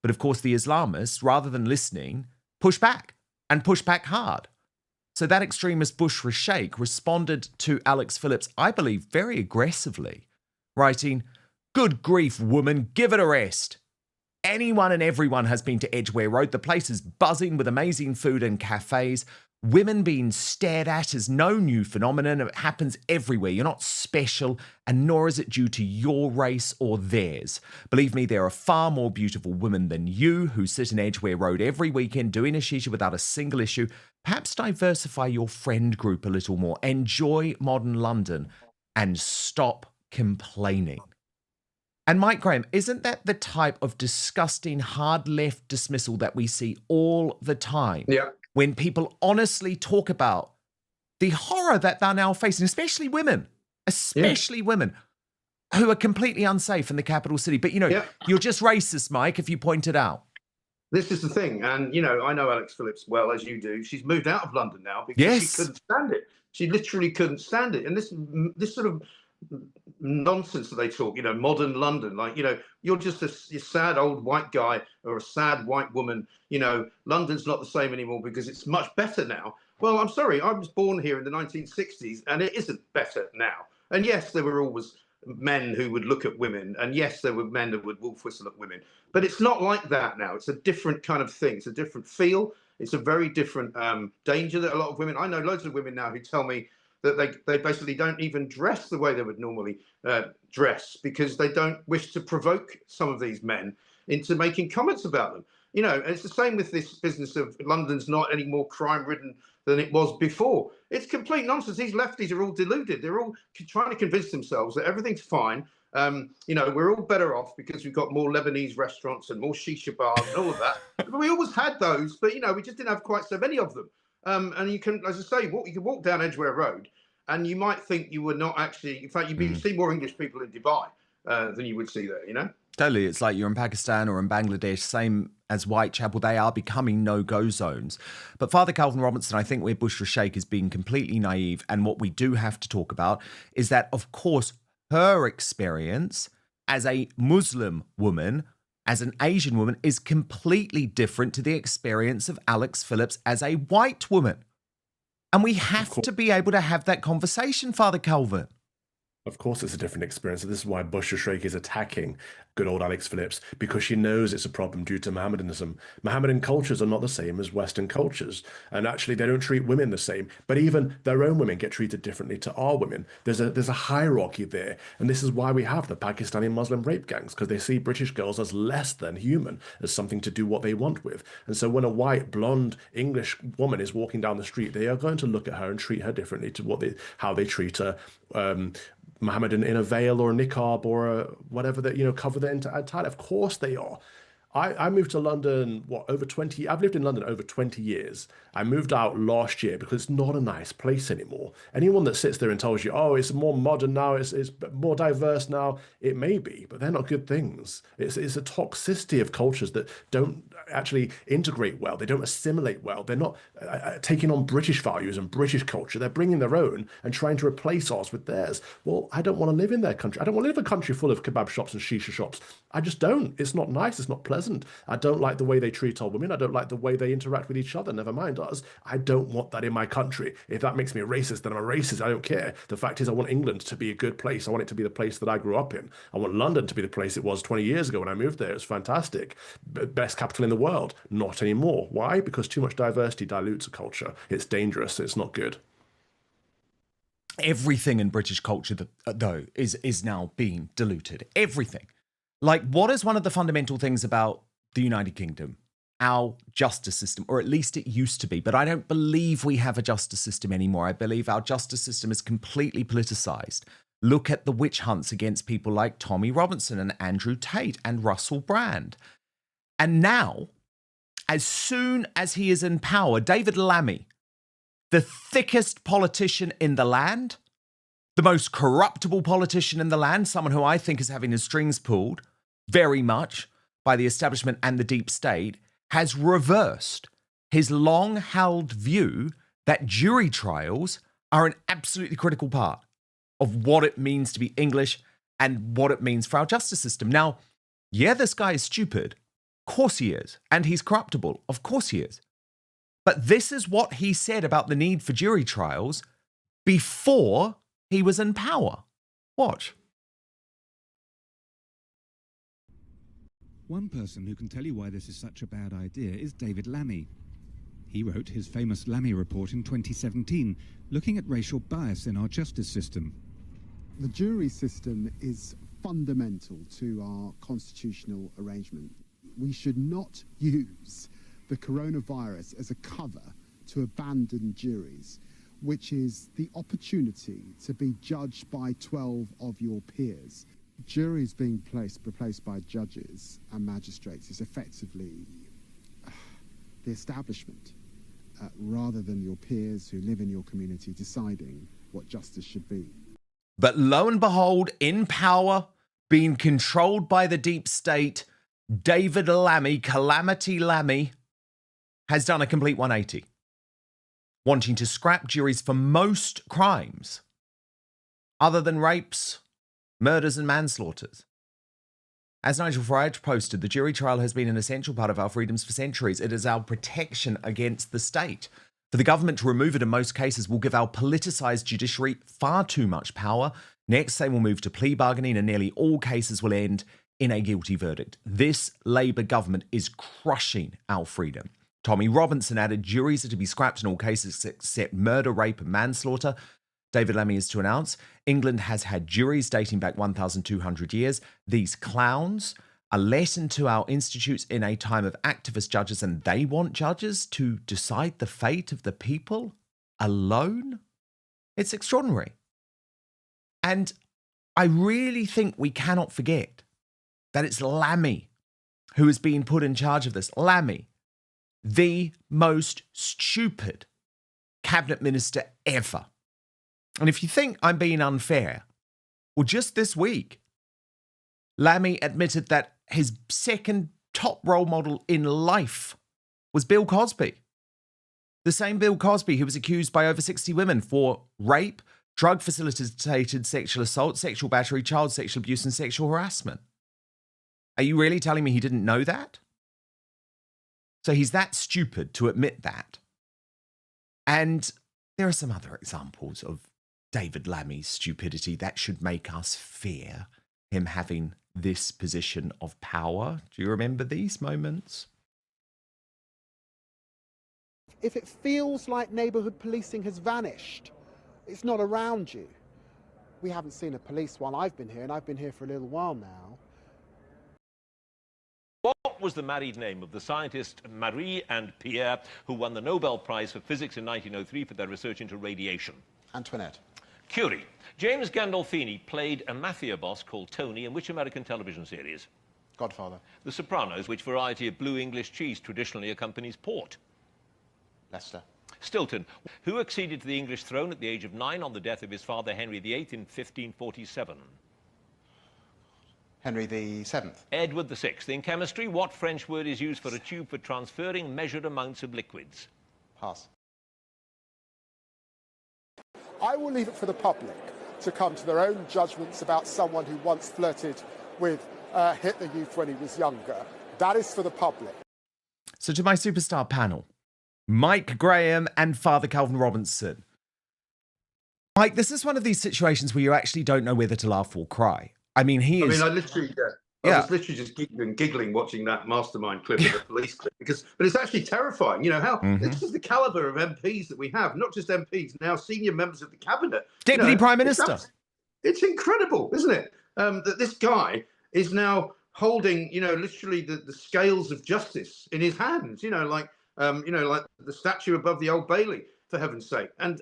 But of course, the Islamists, rather than listening, push back and push back hard. So that extremist Bushra Sheikh responded to Alex Phillips, I believe, very aggressively, writing, "Good grief, woman, give it a rest. Anyone and everyone has been to Edgware Road. The place is buzzing with amazing food and cafes. Women being stared at is no new phenomenon. It happens everywhere. You're not special, and nor is it due to your race or theirs. Believe me, there are far more beautiful women than you who sit in Edgware Road every weekend doing a shisha without a single issue. Perhaps diversify your friend group a little more. Enjoy modern London and stop complaining." And Mike Graham, isn't that the type of disgusting hard left dismissal that we see all the time? Yeah. When people honestly talk about the horror that they're now facing, especially women women who are completely unsafe in the capital city. But, you know, you're just racist, Mike, if you point it out. This is the thing. And, you know, I know Alex Phillips well, as you do. She's moved out of London now because she couldn't stand it. She literally couldn't stand it. And this sort of nonsense that they talk, modern London, like, you're just a sad old white guy or a sad white woman, London's not the same anymore because it's much better now. Well, I'm sorry, I was born here in the 1960s and it isn't better now. And yes, there were always men who would look at women, and yes, there were men that would wolf whistle at women, but it's not like that now. It's a different kind of thing. It's a different feel. It's a very different danger that a lot of women, I know loads of women now who tell me that they basically don't even dress the way they would normally dress because they don't wish to provoke some of these men into making comments about them. And it's the same with this business of London's not any more crime-ridden than it was before. It's complete nonsense. These lefties are all deluded. They're all trying to convince themselves that everything's fine. We're all better off because we've got more Lebanese restaurants and more shisha bars and all of that. We always had those, but, we just didn't have quite so many of them. And you can, as I say, you can walk down Edgware Road and you might think you were not actually, in fact, you'd see more English people in Dubai than you would see there, Totally. It's like you're in Pakistan or in Bangladesh, same as Whitechapel. They are becoming no-go zones. But Father Calvin Robinson, I think where Bushra Sheikh is being completely naive, and what we do have to talk about is that, of course, her experience as a Muslim woman, as an Asian woman, is completely different to the experience of Alex Phillips as a white woman. And we have to be able to have that conversation, Father Calvin. Of course, it's a different experience. This is why Bushra Sheikh is attacking good old Alex Phillips, because she knows it's a problem due to Mohammedanism. Mohammedan cultures are not the same as Western cultures, and actually they don't treat women the same. But even their own women get treated differently to our women. There's a hierarchy there, and this is why we have the Pakistani Muslim rape gangs, because they see British girls as less than human, as something to do what they want with. And so when a white, blonde English woman is walking down the street, they are going to look at her and treat her differently to how they treat her. Mohammedan in a veil or a niqab or whatever that, cover their entire title. Of course they are. I moved to London, I've lived in London over 20 years. I moved out last year because it's not a nice place anymore. Anyone that sits there and tells you, oh, it's more modern now, it's more diverse now, it may be, but they're not good things. It's a toxicity of cultures that don't actually integrate well. They don't assimilate well. They're not taking on British values and British culture. They're bringing their own and trying to replace ours with theirs. Well, I don't want to live in their country. I don't want to live in a country full of kebab shops and shisha shops. I just don't. It's not nice. It's not pleasant. I don't like the way they treat our women. I don't like the way they interact with each other. Never mind us. I don't want that in my country. If that makes me a racist, then I'm a racist. I don't care. The fact is, I want England to be a good place. I want it to be the place that I grew up in. I want London to be the place it was 20 years ago when I moved there. It's fantastic. Best capital in the world. Not anymore. Why? Because too much diversity dilutes a culture. It's dangerous. It's not good. Everything in British culture, though, is now being diluted. Everything. Like, what is one of the fundamental things about the United Kingdom? Our justice system, or at least it used to be. But I don't believe we have a justice system anymore. I believe our justice system is completely politicized. Look at the witch hunts against people like Tommy Robinson and Andrew Tate and Russell Brand. And now, as soon as he is in power, David Lammy, the thickest politician in the land, the most corruptible politician in the land, someone who I think is having his strings pulled very much by the establishment and the deep state, has reversed his long-held view that jury trials are an absolutely critical part of what it means to be English and what it means for our justice system. Now, yeah, this guy is stupid. Of course he is. And he's corruptible. Of course he is. But this is what he said about the need for jury trials before he was in power. Watch. One person who can tell you why this is such a bad idea is David Lammy. He wrote his famous Lammy report in 2017, looking at racial bias in our justice system. The jury system is fundamental to our constitutional arrangement. We should not use the coronavirus as a cover to abandon juries, which is the opportunity to be judged by 12 of your peers. Juries being replaced by judges and magistrates is effectively the establishment, rather than your peers who live in your community deciding what justice should be. But lo and behold, in power, being controlled by the deep state, David Lammy, Calamity Lammy, has done a complete 180, wanting to scrap juries for most crimes, other than rapes, murders and manslaughters. As Nigel Farage posted, the jury trial has been an essential part of our freedoms for centuries. It is our protection against the state. For the government to remove it in most cases will give our politicised judiciary far too much power. Next, they will move to plea bargaining and nearly all cases will end in a guilty verdict. This Labour government is crushing our freedom. Tommy Robinson added juries are to be scrapped in all cases except murder, rape and manslaughter. David Lammy is to announce England has had juries dating back 1,200 years. These clowns are let into our institutes in a time of activist judges, and they want judges to decide the fate of the people alone? It's extraordinary. And I really think we cannot forget that it's Lammy who is being put in charge of this. Lammy, the most stupid cabinet minister ever. And if you think I'm being unfair, well, just this week, Lammy admitted that his second top role model in life was Bill Cosby. The same Bill Cosby who was accused by over 60 women for rape, drug-facilitated sexual assault, sexual battery, child sexual abuse, and sexual harassment. Are you really telling me he didn't know that? So he's that stupid to admit that. And there are some other examples of David Lammy's stupidity that should make us fear him having this position of power. Do you remember these moments? If it feels like neighbourhood policing has vanished, it's not around you. We haven't seen a police while I've been here, and I've been here for a little while now. What was the married name of the scientists Marie and Pierre who won the Nobel Prize for Physics in 1903 for their research into radiation? Antoinette. Curie. James Gandolfini played a mafia boss called Tony in which American television series? Godfather. The Sopranos. Which variety of blue English cheese traditionally accompanies port? Leicester. Stilton. Who acceded to the English throne at the age of 9 on the death of his father Henry VIII in 1547? Henry VII. Edward VI. In chemistry, what French word is used for a tube for transferring measured amounts of liquids? Pass. I will leave it for the public to come to their own judgments about someone who once flirted with Hitler Youth when he was younger. That is for the public. So to my superstar panel, Mike Graham and Father Calvin Robinson. Mike, this is one of these situations where you actually don't know whether to laugh or cry. I mean, I was literally just giggling watching that mastermind clip of the police clip but it's actually terrifying. You know how this is the caliber of MPs that we have, not just MPs, now senior members of the cabinet, Deputy Prime Minister. It's incredible, isn't it? That this guy is now holding, literally the scales of justice in his hands. Like the statue above the Old Bailey, for heaven's sake. And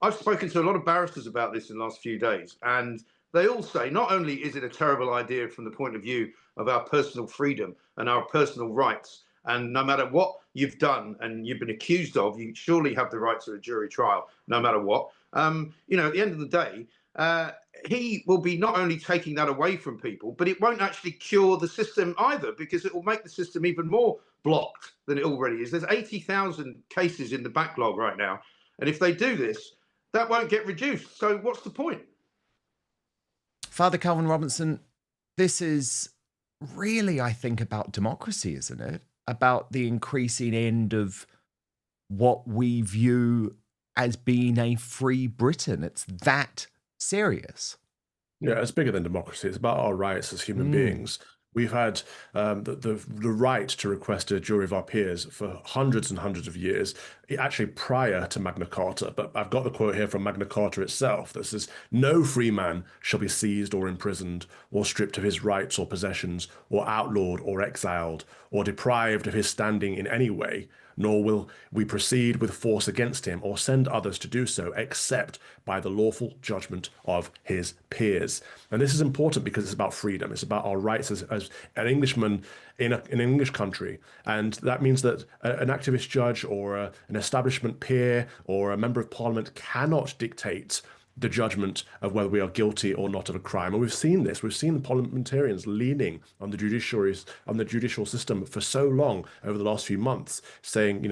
I've spoken to a lot of barristers about this in the last few days, and they all say not only is it a terrible idea from the point of view of our personal freedom and our personal rights, and no matter what you've done and you've been accused of, you surely have the right to a jury trial, no matter what. At the end of the day, he will be not only taking that away from people, but it won't actually cure the system either, because it will make the system even more blocked than it already is. There's 80,000 cases in the backlog right now. And if they do this, that won't get reduced. So what's the point? Father Calvin Robinson, this is really, I think, about democracy, isn't it? About the increasing end of what we view as being a free Britain. It's that serious. Yeah, it's bigger than democracy. It's about our rights as human beings. We've had the right to request a jury of our peers for hundreds and hundreds of years, actually prior to Magna Carta. But I've got the quote here from Magna Carta itself that says, "No free man shall be seized or imprisoned or stripped of his rights or possessions or outlawed or exiled or deprived of his standing in any way, nor will we proceed with force against him or send others to do so, except by the lawful judgment of his peers." And this is important because it's about freedom. It's about our rights as an Englishman in an English country. And that means that an activist judge or an establishment peer or a member of parliament cannot dictate the judgment of whether we are guilty or not of a crime. And we've seen this. We've seen the parliamentarians leaning on the judicial system for so long over the last few months, saying,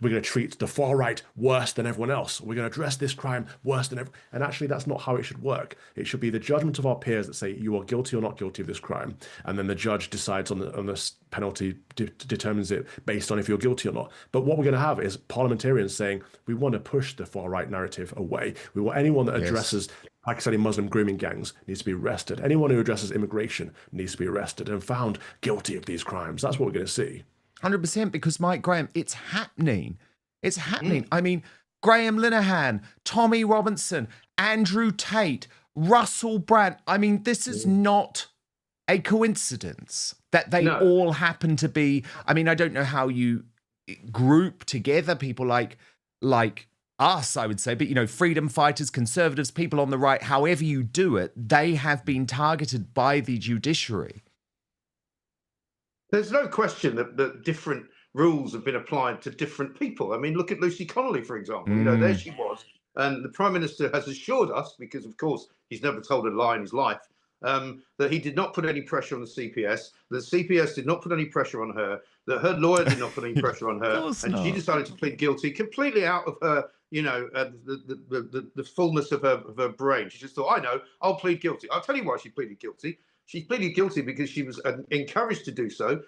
we're going to treat the far right worse than everyone else. We're going to address this crime worse than everyone. And actually, that's not how it should work. It should be the judgment of our peers that say you are guilty or not guilty of this crime, and then the judge decides on the penalty, determines it based on if you're guilty or not. But what we're going to have is parliamentarians saying we want to push the far right narrative away. We want anyone that addresses Pakistani Muslim grooming gangs needs to be arrested. Anyone who addresses immigration needs to be arrested and found guilty of these crimes. That's what we're going to see. 100%, because Mike Graham, it's happening. It's happening. I mean, Graham Linehan, Tommy Robinson, Andrew Tate, Russell Brand. I mean, this is not a coincidence that they all happen to be. I mean, I don't know how you group together people like us, I would say, but, you know, freedom fighters, conservatives, people on the right, however you do it, they have been targeted by the judiciary. There's no question that different rules have been applied to different people. I mean, look at Lucy Connolly, for example. You know, there she was. And the Prime Minister has assured us, because, of course, he's never told a lie in his life, that he did not put any pressure on the CPS, that the CPS did not put any pressure on her, that her lawyer did not put any pressure on her, and she decided to plead guilty completely out of her, you know, the fullness of her brain. She just thought, I know, I'll plead guilty. I'll tell you why she pleaded guilty. She pleaded guilty because she was encouraged to do so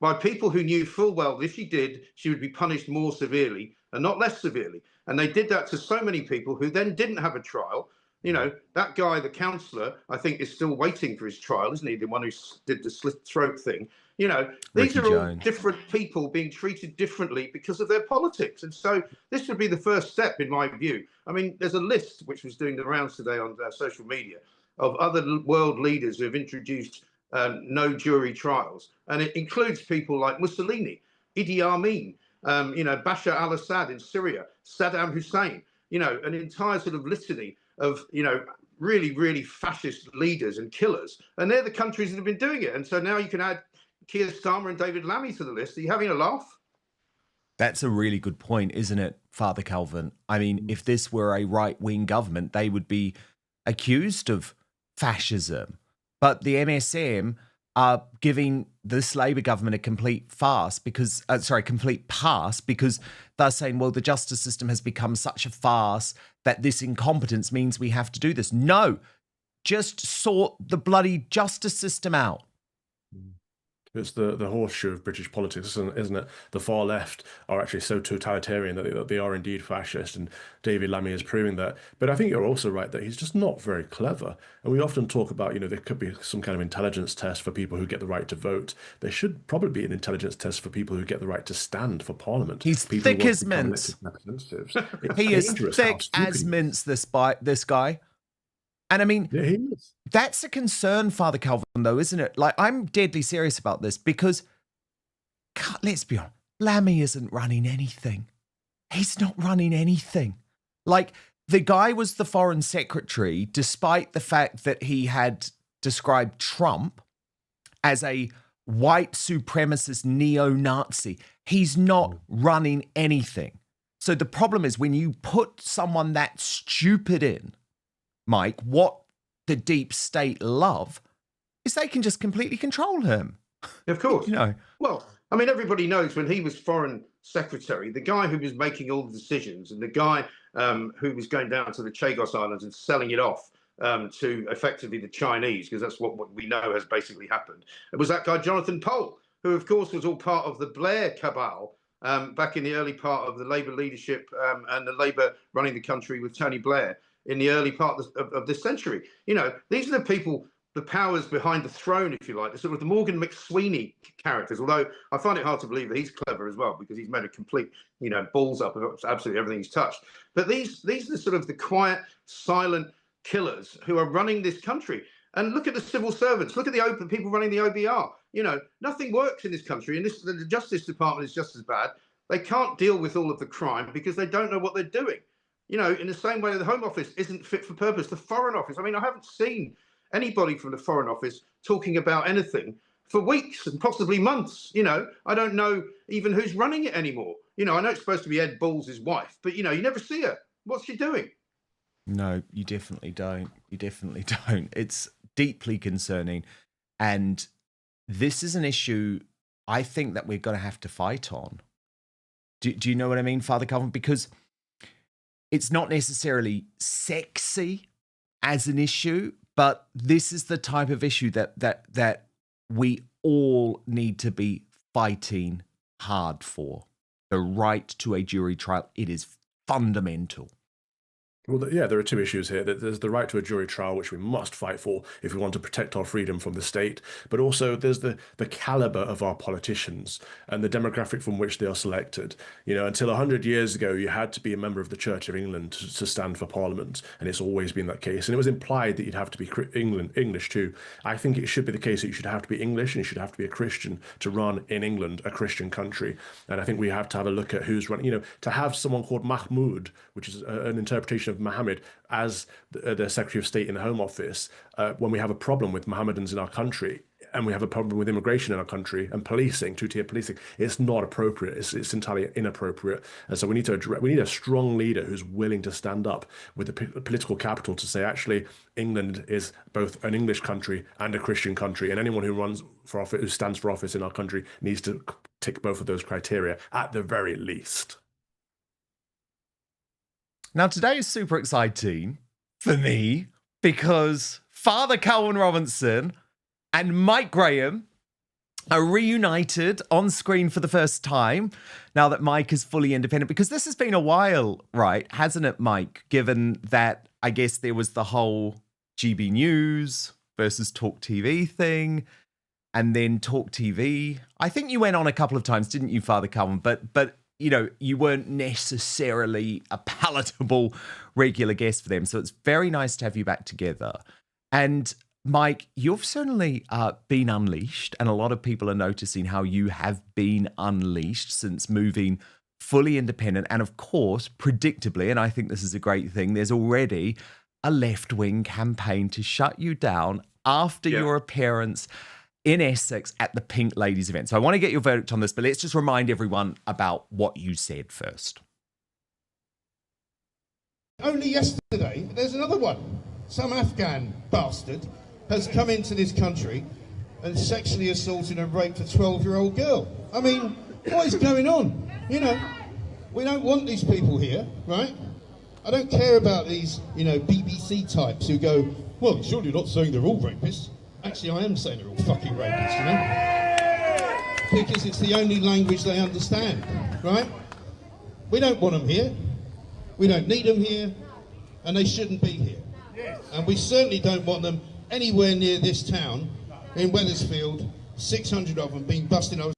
by people who knew full well that if she did, she would be punished more severely and not less severely. And they did that to so many people who then didn't have a trial. You know, that guy, the Chancellor, I think is still waiting for his trial, isn't he? The one who did the slit throat thing. You know, these are all different people being treated differently because of their politics. And so this would be the first step, in my view. I mean, there's a list which was doing the rounds today on social media of other world leaders who have introduced no jury trials. And it includes people like Mussolini, Idi Amin, you know, Bashar al-Assad in Syria, Saddam Hussein, you know, an entire sort of litany of, you know, really, really fascist leaders and killers. And they're the countries that have been doing it. And so now you can add Keir Starmer and David Lammy to the list. Are you having a laugh? That's a really good point, isn't it, Father Calvin? I mean, if this were a right-wing government, they would be accused of fascism. But the MSM are giving this Labour government a complete farce because, complete pass, because they're saying, well, the justice system has become such a farce that this incompetence means we have to do this. No, just sort the bloody justice system out. It's the horseshoe of British politics, isn't it? The far left are actually so totalitarian that they are indeed fascist, and David Lammy is proving that. But I think you're also right that he's just not very clever. And we often talk about, you know, there could be some kind of intelligence test for people who get the right to vote. There should probably be an intelligence test for people who get the right to stand for Parliament. He's thick as mince. He is thick as mince, this guy. And I mean, that's a concern, Father Calvin, though, isn't it? Like, I'm deadly serious about this because, let's be honest, Lammy isn't running anything. He's not running anything. Like, the guy was the foreign secretary, despite the fact that he had described Trump as a white supremacist neo-Nazi. He's not running anything. So the problem is when you put someone that stupid in, Mike, what the deep state love is they can just completely control him. Of course. You know. Well, I mean, everybody knows when he was foreign secretary, the guy who was making all the decisions and the guy who was going down to the Chagos Islands and selling it off to effectively the Chinese, because that's what we know has basically happened. It was that guy, Jonathan Pole, who, of course, was all part of the Blair cabal back in the early part of the Labour leadership and the Labour running the country with Tony Blair in the early part of this century. You know, these are the people, the powers behind the throne, if you like, the sort of the Morgan McSweeney characters, although I find it hard to believe that he's clever as well, because he's made a complete, you know, balls up of absolutely everything he's touched. But these are sort of the quiet, silent killers who are running this country. And look at the civil servants, look at the people running the OBR. You know, nothing works in this country, and the Justice Department is just as bad. They can't deal with all of the crime because they don't know what they're doing. You know, in the same way the Home Office isn't fit for purpose, the Foreign Office. I mean, I haven't seen anybody from the Foreign Office talking about anything for weeks and possibly months. You know, I don't know even who's running it anymore. You know, I know it's supposed to be Ed Balls' wife, but, you know, you never see her. What's she doing? No, you definitely don't. You definitely don't. It's deeply concerning. And this is an issue I think that we're going to have to fight on. Do you know what I mean, Father Calvin? Because it's not necessarily sexy as an issue, but this is the type of issue that we all need to be fighting hard for. The right to a jury trial. It is fundamental. Well, yeah, there are two issues here. There's the right to a jury trial, which we must fight for if we want to protect our freedom from the state. But also there's the caliber of our politicians and the demographic from which they are selected. You know, until 100 years ago, you had to be a member of the Church of England to stand for Parliament. And it's always been that case. And it was implied that you'd have to be English too. I think it should be the case that you should have to be English and you should have to be a Christian to run in England, a Christian country. And I think we have to have a look at who's running. You know, to have someone called Mahmoud, which is an interpretation of Mohammed, as the Secretary of State in the Home Office, when we have a problem with Mohammedans in our country, and we have a problem with immigration in our country and policing, two-tier policing, it's not appropriate. It's entirely inappropriate. And so we need a strong leader who's willing to stand up with the political capital to say, actually, England is both an English country and a Christian country, and anyone who runs for office, who stands for office in our country, needs to tick both of those criteria at the very least. Now, today is super exciting for me because Father Calvin Robinson and Mike Graham are reunited on screen for the first time now that Mike is fully independent, because this has been a while, right? Hasn't it, Mike? Given that, I guess, there was the whole GB News versus Talk TV thing, and then Talk TV. I think you went on a couple of times, didn't you, Father Calvin? But you know, you weren't necessarily a palatable regular guest for them. So it's very nice to have you back together. And Mike, you've certainly been unleashed, and a lot of people are noticing how you have been unleashed since moving fully independent. And of course, predictably, and I think this is a great thing, there's already a left-wing campaign to shut you down after your appearance in Essex at the Pink Ladies event. So I want to get your verdict on this, but let's just remind everyone about what you said first. Only yesterday, there's another one. Some Afghan bastard has come into this country and sexually assaulted and raped a 12-year-old girl. I mean, what is going on? You know, we don't want these people here, right? I don't care about these, you know, BBC types who go, well, surely you're not saying they're all rapists. Actually, I am saying they're all fucking rapists, you know? Because it's the only language they understand, right? We don't want them here. We don't need them here. And they shouldn't be here. And we certainly don't want them anywhere near this town in Wethersfield, 600 of them being busted over.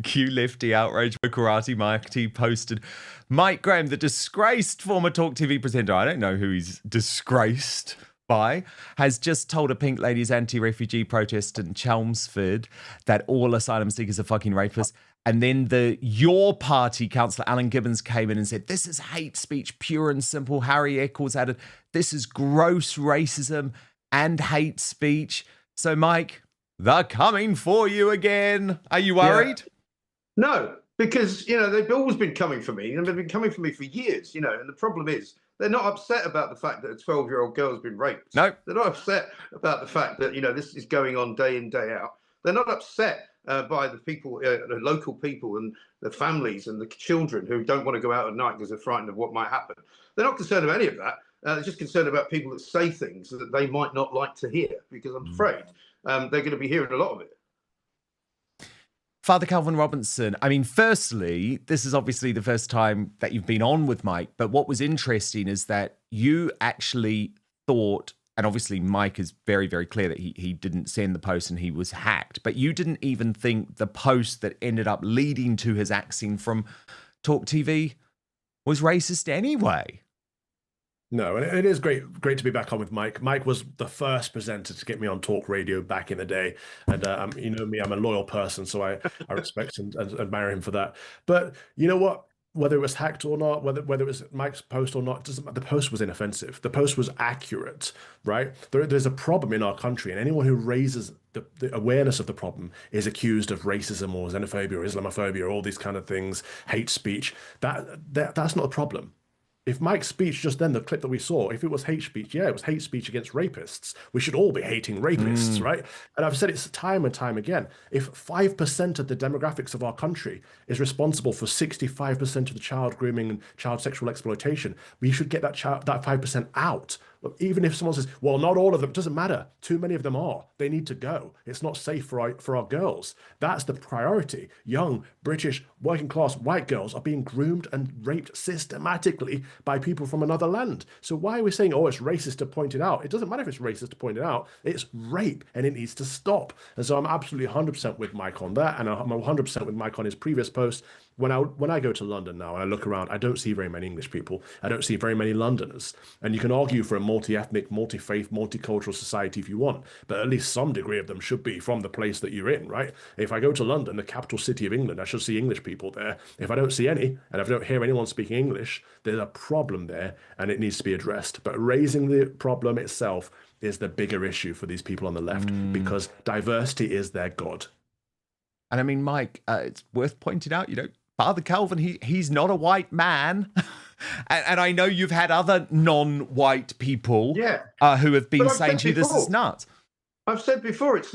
Q Lifty outrage for karate Mikey posted Mike Graham, the disgraced former Talk TV presenter. I don't know who he's disgraced by, has just told a Pink Ladies anti-refugee protest in Chelmsford that all asylum seekers are fucking rapists. And then your party councillor Alan Gibbons came in and said, this is hate speech, pure and simple. Harry Eccles added, this is gross racism and hate speech. So, Mike, they're coming for you again. Are you worried? Yeah. No, because, you know, they've always been coming for me, and they've been coming for me for years, you know, and the problem is they're not upset about the fact that a 12-year-old girl has been raped. No. They're not upset about the fact that, you know, this is going on day in, day out. They're not upset by the people, the local people and the families and the children who don't want to go out at night because they're frightened of what might happen. They're not concerned about any of that. They're just concerned about people that say things that they might not like to hear, because I'm afraid they're going to be hearing a lot of it. Father Calvin Robinson, I mean, firstly, this is obviously the first time that you've been on with Mike, but what was interesting is that you actually thought, and obviously Mike is very, very clear that he didn't send the post and he was hacked, but you didn't even think the post that ended up leading to his axing from Talk TV was racist anyway. No, and it is great to be back on with Mike. Mike was the first presenter to get me on talk radio back in the day. And you know me, I'm a loyal person, so I respect and admire him for that. But you know what? Whether it was hacked or not, whether it was Mike's post or not, it doesn't matter. The post was inoffensive. The post was accurate, right? There's a problem in our country, and anyone who raises the awareness of the problem is accused of racism or xenophobia or Islamophobia or all these kind of things, hate speech. That's not a problem. If Mike's speech just then, the clip that we saw, if it was hate speech, yeah, it was hate speech against rapists. We should all be hating rapists, right? And I've said it time and time again. If 5% of the demographics of our country is responsible for 65% of the child grooming and child sexual exploitation, we should get that 5% out. Even if someone says, well, not all of them, it doesn't matter. Too many of them are. They need to go. It's not safe for our girls. That's the priority. Young, British, working class, white girls are being groomed and raped systematically by people from another land. So why are we saying, oh, it's racist to point it out? It doesn't matter if it's racist to point it out. It's rape and it needs to stop. And so I'm absolutely 100% with Mike on that. And I'm 100% with Mike on his previous post. When I go to London now and I look around, I don't see very many English people. I don't see very many Londoners. And you can argue for a multi-ethnic, multi-faith, multicultural society if you want, but at least some degree of them should be from the place that you're in, right? If I go to London, the capital city of England, I should see English people there. If I don't see any, and if I don't hear anyone speaking English, there's a problem there and it needs to be addressed. But raising the problem itself is the bigger issue for these people on the left because diversity is their god. And I mean, Mike, it's worth pointing out, Father Calvin, he's not a white man. and I know you've had other non-white people who have been saying to you, this is nuts. I've said before, this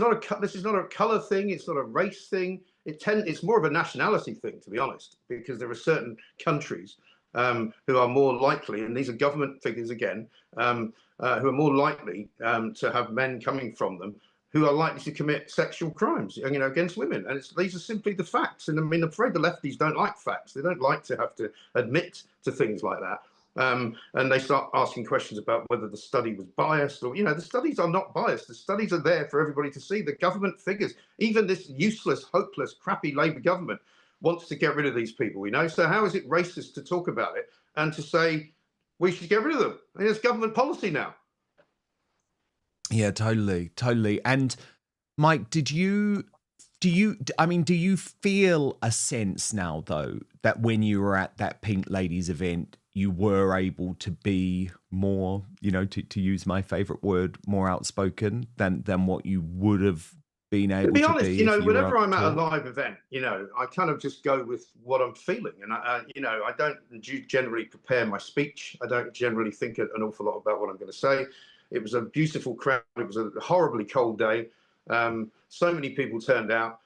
is not a colour thing, it's not a race thing. It's more of a nationality thing, to be honest, because there are certain countries who are more likely, and these are government figures again, who are more likely to have men coming from them who are likely to commit sexual crimes, against women. And these are simply the facts. And I mean, I'm afraid the lefties don't like facts. They don't like to have to admit to things like that. And they start asking questions about whether the study was biased or, the studies are not biased. The studies are there for everybody to see. The government figures, even this useless, hopeless, crappy Labour government wants to get rid of these people, So how is it racist to talk about it and to say we should get rid of them? I mean, it's government policy now. Yeah, totally. And Mike, do you feel a sense now, though, that when you were at that Pink Ladies event, you were able to be more, to use my favorite word, more outspoken than what you would have been able to be? To be honest, whenever I'm at a live event, I kind of just go with what I'm feeling. And, I don't generally prepare my speech. I don't generally think an awful lot about what I'm going to say. It was a beautiful crowd. It was a horribly cold day. So many people turned out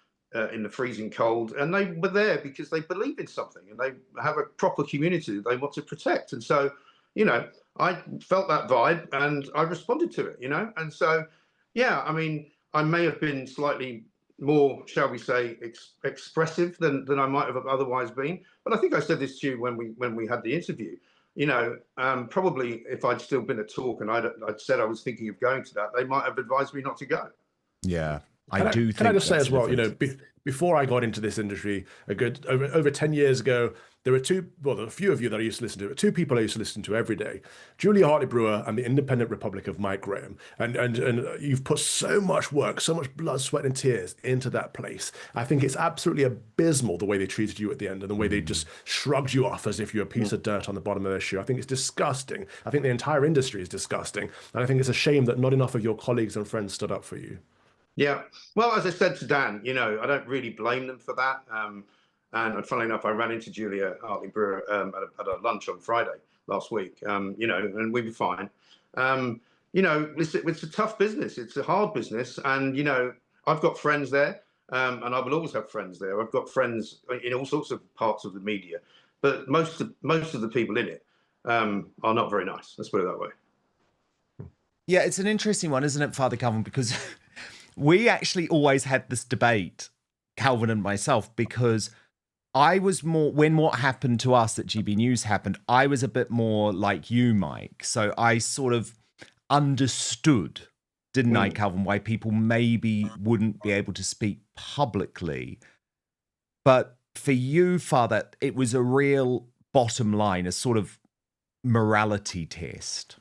in the freezing cold, and they were there because they believe in something and they have a proper community that they want to protect. And so, I felt that vibe and I responded to it, And so, I mean, I may have been slightly more, shall we say, expressive than I might have otherwise been. But I think I said this to you when we had the interview. Probably if I'd still been at talk and I'd said I was thinking of going to that, they might have advised me not to go. Yeah, Can I just say as well, before I got into this industry, over 10 years ago, there were a few of you that I used to listen to, two people I used to listen to every day, Julia Hartley-Brewer and the Independent Republic of Mike Graham. And you've put so much work, so much blood, sweat and tears into that place. I think it's absolutely abysmal the way they treated you at the end and the way they just shrugged you off as if you're a piece of dirt on the bottom of their shoe. I think it's disgusting. I think the entire industry is disgusting. And I think it's a shame that not enough of your colleagues and friends stood up for you. Yeah, well, as I said to Dan, I don't really blame them for that. And funnily enough, I ran into Julia Hartley-Brewer at a lunch on Friday last week, and we were fine. It's a tough business. It's a hard business. And, I've got friends there, and I will always have friends there. I've got friends in all sorts of parts of the media, but most of the people in it are not very nice. Let's put it that way. Yeah, it's an interesting one, isn't it, Father Calvin? Because we actually always had this debate, Calvin and myself, because I was more, when what happened to us at GB News happened, I was a bit more like you, Mike. So I sort of understood, didn't I, Calvin, why people maybe wouldn't be able to speak publicly. But for you, Father, it was a real bottom line, a sort of morality test.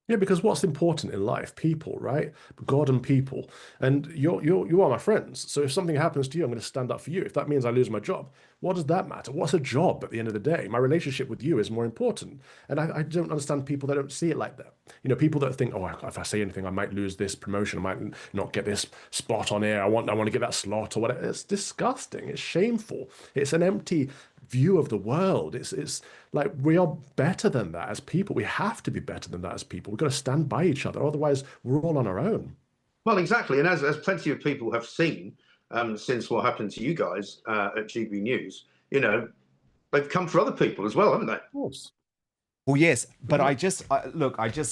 Yeah, because what's important in life? People, right? God and people. And you are my friends. So if something happens to you, I'm going to stand up for you. If that means I lose my job, what does that matter? What's a job at the end of the day? My relationship with you is more important. And I don't understand people that don't see it like that. People that think, oh, if I say anything, I might lose this promotion. I might not get this spot on air. I want to get that slot or whatever. It's disgusting. It's shameful. It's an empty view of the world. It's like we are better than that as people. We have to be better than that as people. We've got to stand by each other. Otherwise, we're all on our own. Well, exactly. And as plenty of people have seen since what happened to you guys at GB News, you know, they've come for other people as well, haven't they? Of course. Well, yes, but I just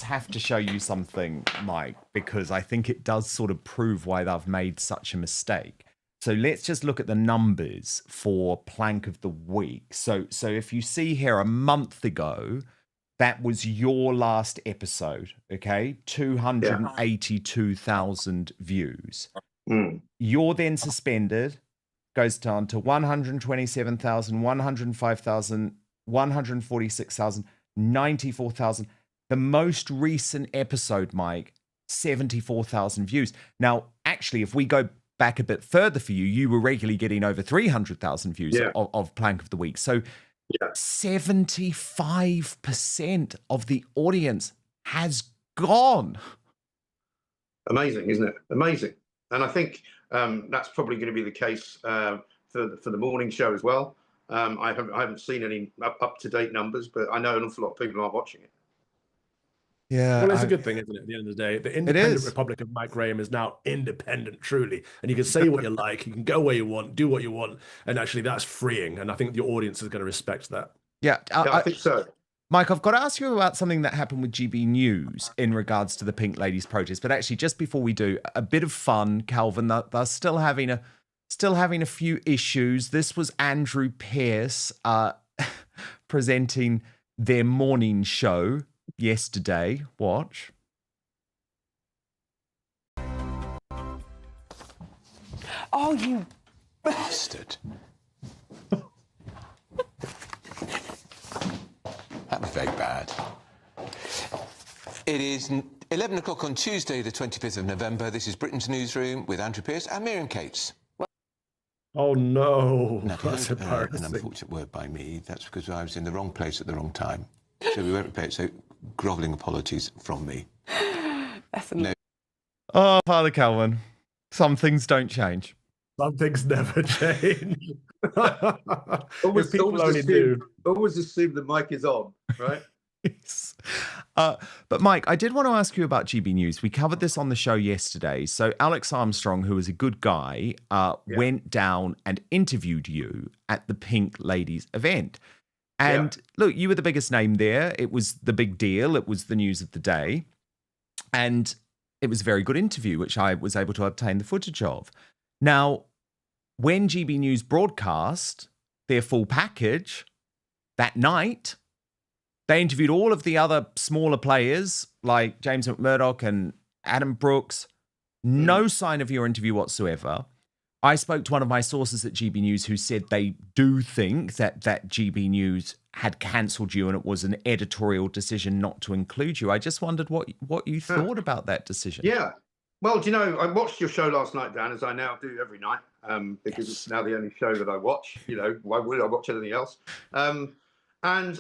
have to show you something, Mike, because I think it does sort of prove why they've made such a mistake. So let's just look at the numbers for Plank of the Week. So if you see here, a month ago, that was your last episode, okay? 282,000 views. You're then suspended, goes down to 127,000, 105,000, 146,000, 94,000. The most recent episode, Mike, 74,000 views. Now, actually, if we go back a bit further for you, you were regularly getting over 300,000 views of Plank of the Week. So 75% of the audience has gone. Amazing, isn't it? Amazing. And I think that's probably going to be the case for the morning show as well. I haven't seen any up-to-date numbers, but I know an awful lot of people aren't watching it. Yeah. Well, it's a good thing, isn't it? At the end of the day, the independent Republic of Mike Graham is now independent, truly. And you can say what you like, you can go where you want, do what you want. And actually, that's freeing. And I think the audience is going to respect that. Yeah, I think so. Mike, I've got to ask you about something that happened with GB News in regards to the Pink Ladies protest. But actually, just before we do, a bit of fun, Calvin. They're still having a few issues. This was Andrew Pearce presenting their morning show yesterday. Watch. Oh, you bastard. That was very bad. It is 11 o'clock on Tuesday, the 25th of November. This is Britain's Newsroom with Andrew Pearce and Miriam Cates. Oh, no. That's an unfortunate word by me. That's because I was in the wrong place at the wrong time. So we weren't prepared. So grovelling apologies from me. Oh, Father Calvin, some things don't change. Some things never change. Always assume the mic is on, right? Yes. But Mike, I did want to ask you about GB News. We covered this on the show yesterday. So Alex Armstrong, who is a good guy, went down and interviewed you at the Pink Ladies event. And look, you were the biggest name there. It was the big deal. It was the news of the day. And it was a very good interview, which I was able to obtain the footage of. Now, when GB News broadcast their full package that night, they interviewed all of the other smaller players like James McMurdoch and Adam Brooks. No sign of your interview whatsoever. I spoke to one of my sources at GB News who said they do think that GB News had cancelled you and it was an editorial decision not to include you. I just wondered what you thought about that decision. Yeah. Well, do you know, I watched your show last night, Dan, as I now do every night, because it's now the only show that I watch. You know, why would I watch anything else? And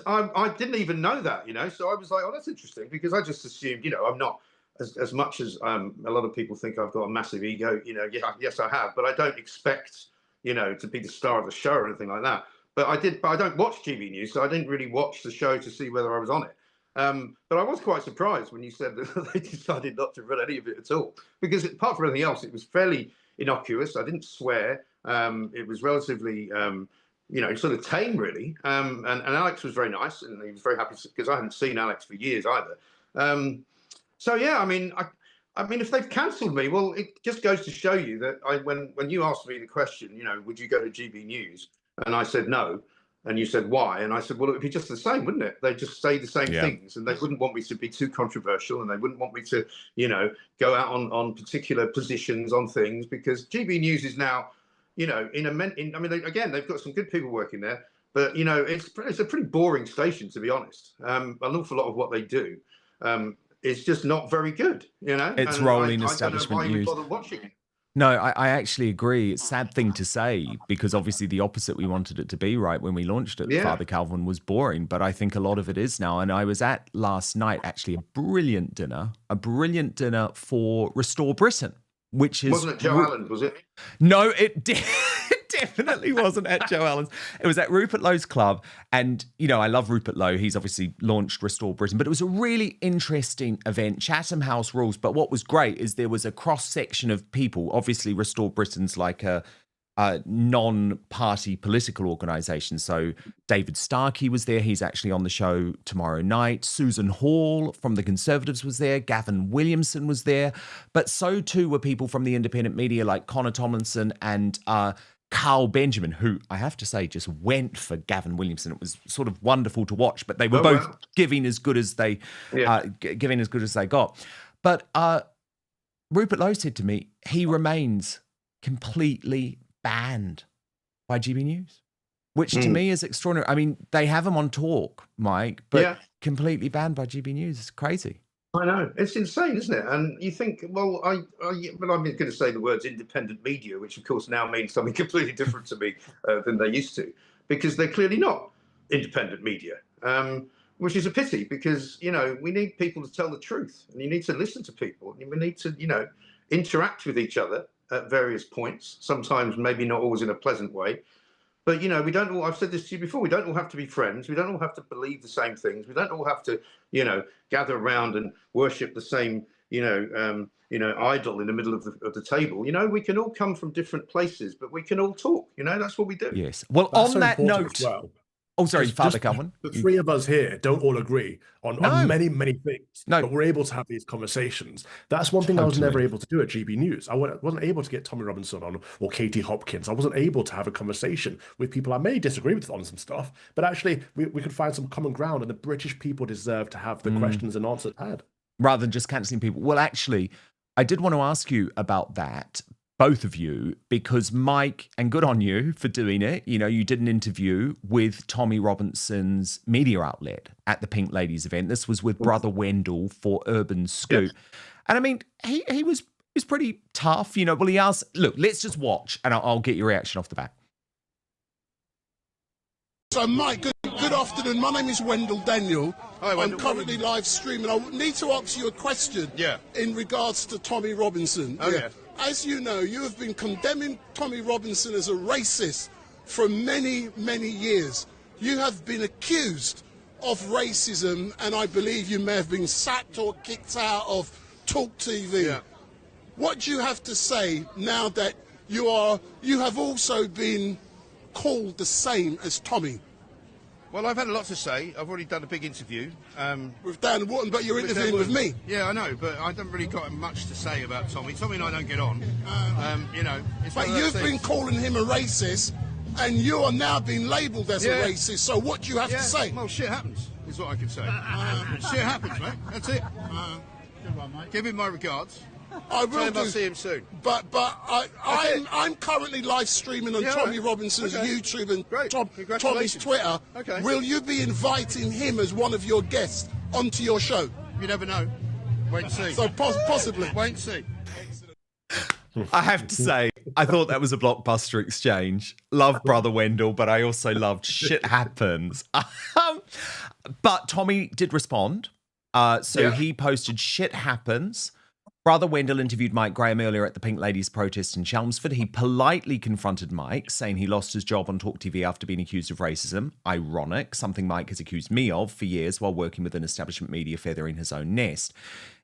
I didn't even know that, you know, so I was like, oh, that's interesting, because I just assumed, you know, I'm not as much as a lot of people think I've got a massive ego, you know, yes, I have, but I don't expect, you know, to be the star of the show or anything like that. But I don't watch GB News, so I didn't really watch the show to see whether I was on it. But I was quite surprised when you said that they decided not to run any of it at all, because apart from everything else, it was fairly innocuous. I didn't swear. It was relatively, you know, sort of tame, really. And Alex was very nice, and he was very happy because I hadn't seen Alex for years either. So yeah, I mean, if they've cancelled me, well, it just goes to show you that when you asked me the question, you know, would you go to GB News, and I said no. And you said, why? And I said, well, it would be just the same, wouldn't it? They'd just say the same things, and they wouldn't want me to be too controversial, and they wouldn't want me to, you know, go out on particular positions on things, because GB News is now, you know, again, they've got some good people working there, but, you know, it's a pretty boring station, to be honest. An awful lot of what they do is just not very good, you know? It's rolling establishment I don't know why news. you bother watching it. No, I actually agree. It's a sad thing to say, because obviously the opposite we wanted it to be, right? When we launched it, Father Calvin was boring, but I think a lot of it is now. And I was at last night, actually, a brilliant dinner for Restore Britain, which is... Wasn't it Joe Allen, was it? No, it definitely wasn't at Joe Allen's. It was at Rupert Lowe's club. And, you know, I love Rupert Lowe. He's obviously launched Restore Britain. But it was a really interesting event. Chatham House rules. But what was great is there was a cross-section of people. Obviously, Restore Britain's like a non-party political organisation. So David Starkey was there. He's actually on the show tomorrow night. Susan Hall from the Conservatives was there. Gavin Williamson was there. But so too were people from the independent media like Connor Tomlinson and Carl Benjamin, who I have to say just went for Gavin Williamson. It was sort of wonderful to watch, but they were both giving as good as they got. But Rupert Lowe said to me, he remains completely banned by GB News, which to me is extraordinary. I mean, they have him on talk, Mike, but completely banned by GB News. It's crazy. I know. It's insane, isn't it? And you think, well, I'm going to say the words independent media, which of course now means something completely different to me than they used to, because they're clearly not independent media, which is a pity because, you know, we need people to tell the truth and you need to listen to people and we need to, you know, interact with each other at various points, sometimes maybe not always in a pleasant way. But, you know, we don't all, I've said this to you before, we don't all have to be friends. We don't all have to believe the same things. We don't all have to, you know, gather around and worship the same, idol in the middle of the table. You know, we can all come from different places, but we can all talk. You know, that's what we do. Yes. Well, That's on that important note... as well. Oh, sorry, Father Calvin. The three of us here don't all agree on many, many things, but we're able to have these conversations. That's one thing I was never able to do at GB News. I wasn't able to get Tommy Robinson on or Katie Hopkins. I wasn't able to have a conversation with people I may disagree with on some stuff, but actually we could find some common ground, and the British people deserve to have the questions and answers had. Rather than just cancelling people. Well, actually, I did want to ask you about that, both of you, because Mike, and good on you for doing it, you know, you did an interview with Tommy Robinson's media outlet at the Pink Ladies event. This was with Brother Wendell for Urban Scoop. Yes. And I mean, he was pretty tough, you know. Well, he asked, look, let's just watch and I'll get your reaction off the bat. So, Mike, good afternoon. My name is Wendell Daniel. Hi, Wendell. I'm currently live streaming. I need to ask you a question in regards to Tommy Robinson. Oh, yeah. As you know, you have been condemning Tommy Robinson as a racist for many, many years. You have been accused of racism, and I believe you may have been sacked or kicked out of Talk TV. Yeah. What do you have to say now that you have also been called the same as Tommy? Well, I've had a lot to say. I've already done a big interview. With Dan Wootton, but you're interviewing with me. Yeah, I know, but I haven't really got much to say about Tommy. Tommy and I don't get on. You know, it's but you've been calling him a racist, and you are now being labelled as a racist. So what do you have to say? Well, shit happens, is what I can say. Shit happens, mate. That's it. Good one, mate. Give him my regards. I will I'll see him soon. But I'm currently live streaming on Tommy Robinson's YouTube and Tommy's Twitter. Okay. Will you be inviting him as one of your guests onto your show? You never know. Wait and see. So possibly. Wait and see. I have to say, I thought that was a blockbuster exchange. Love Brother Wendell, but I also loved Shit Happens. But Tommy did respond. He posted Shit Happens. Brother Wendell interviewed Mike Graham earlier at the Pink Ladies protest in Chelmsford. He politely confronted Mike, saying he lost his job on Talk TV after being accused of racism. Ironic, something Mike has accused me of for years while working with an establishment media feathering his own nest.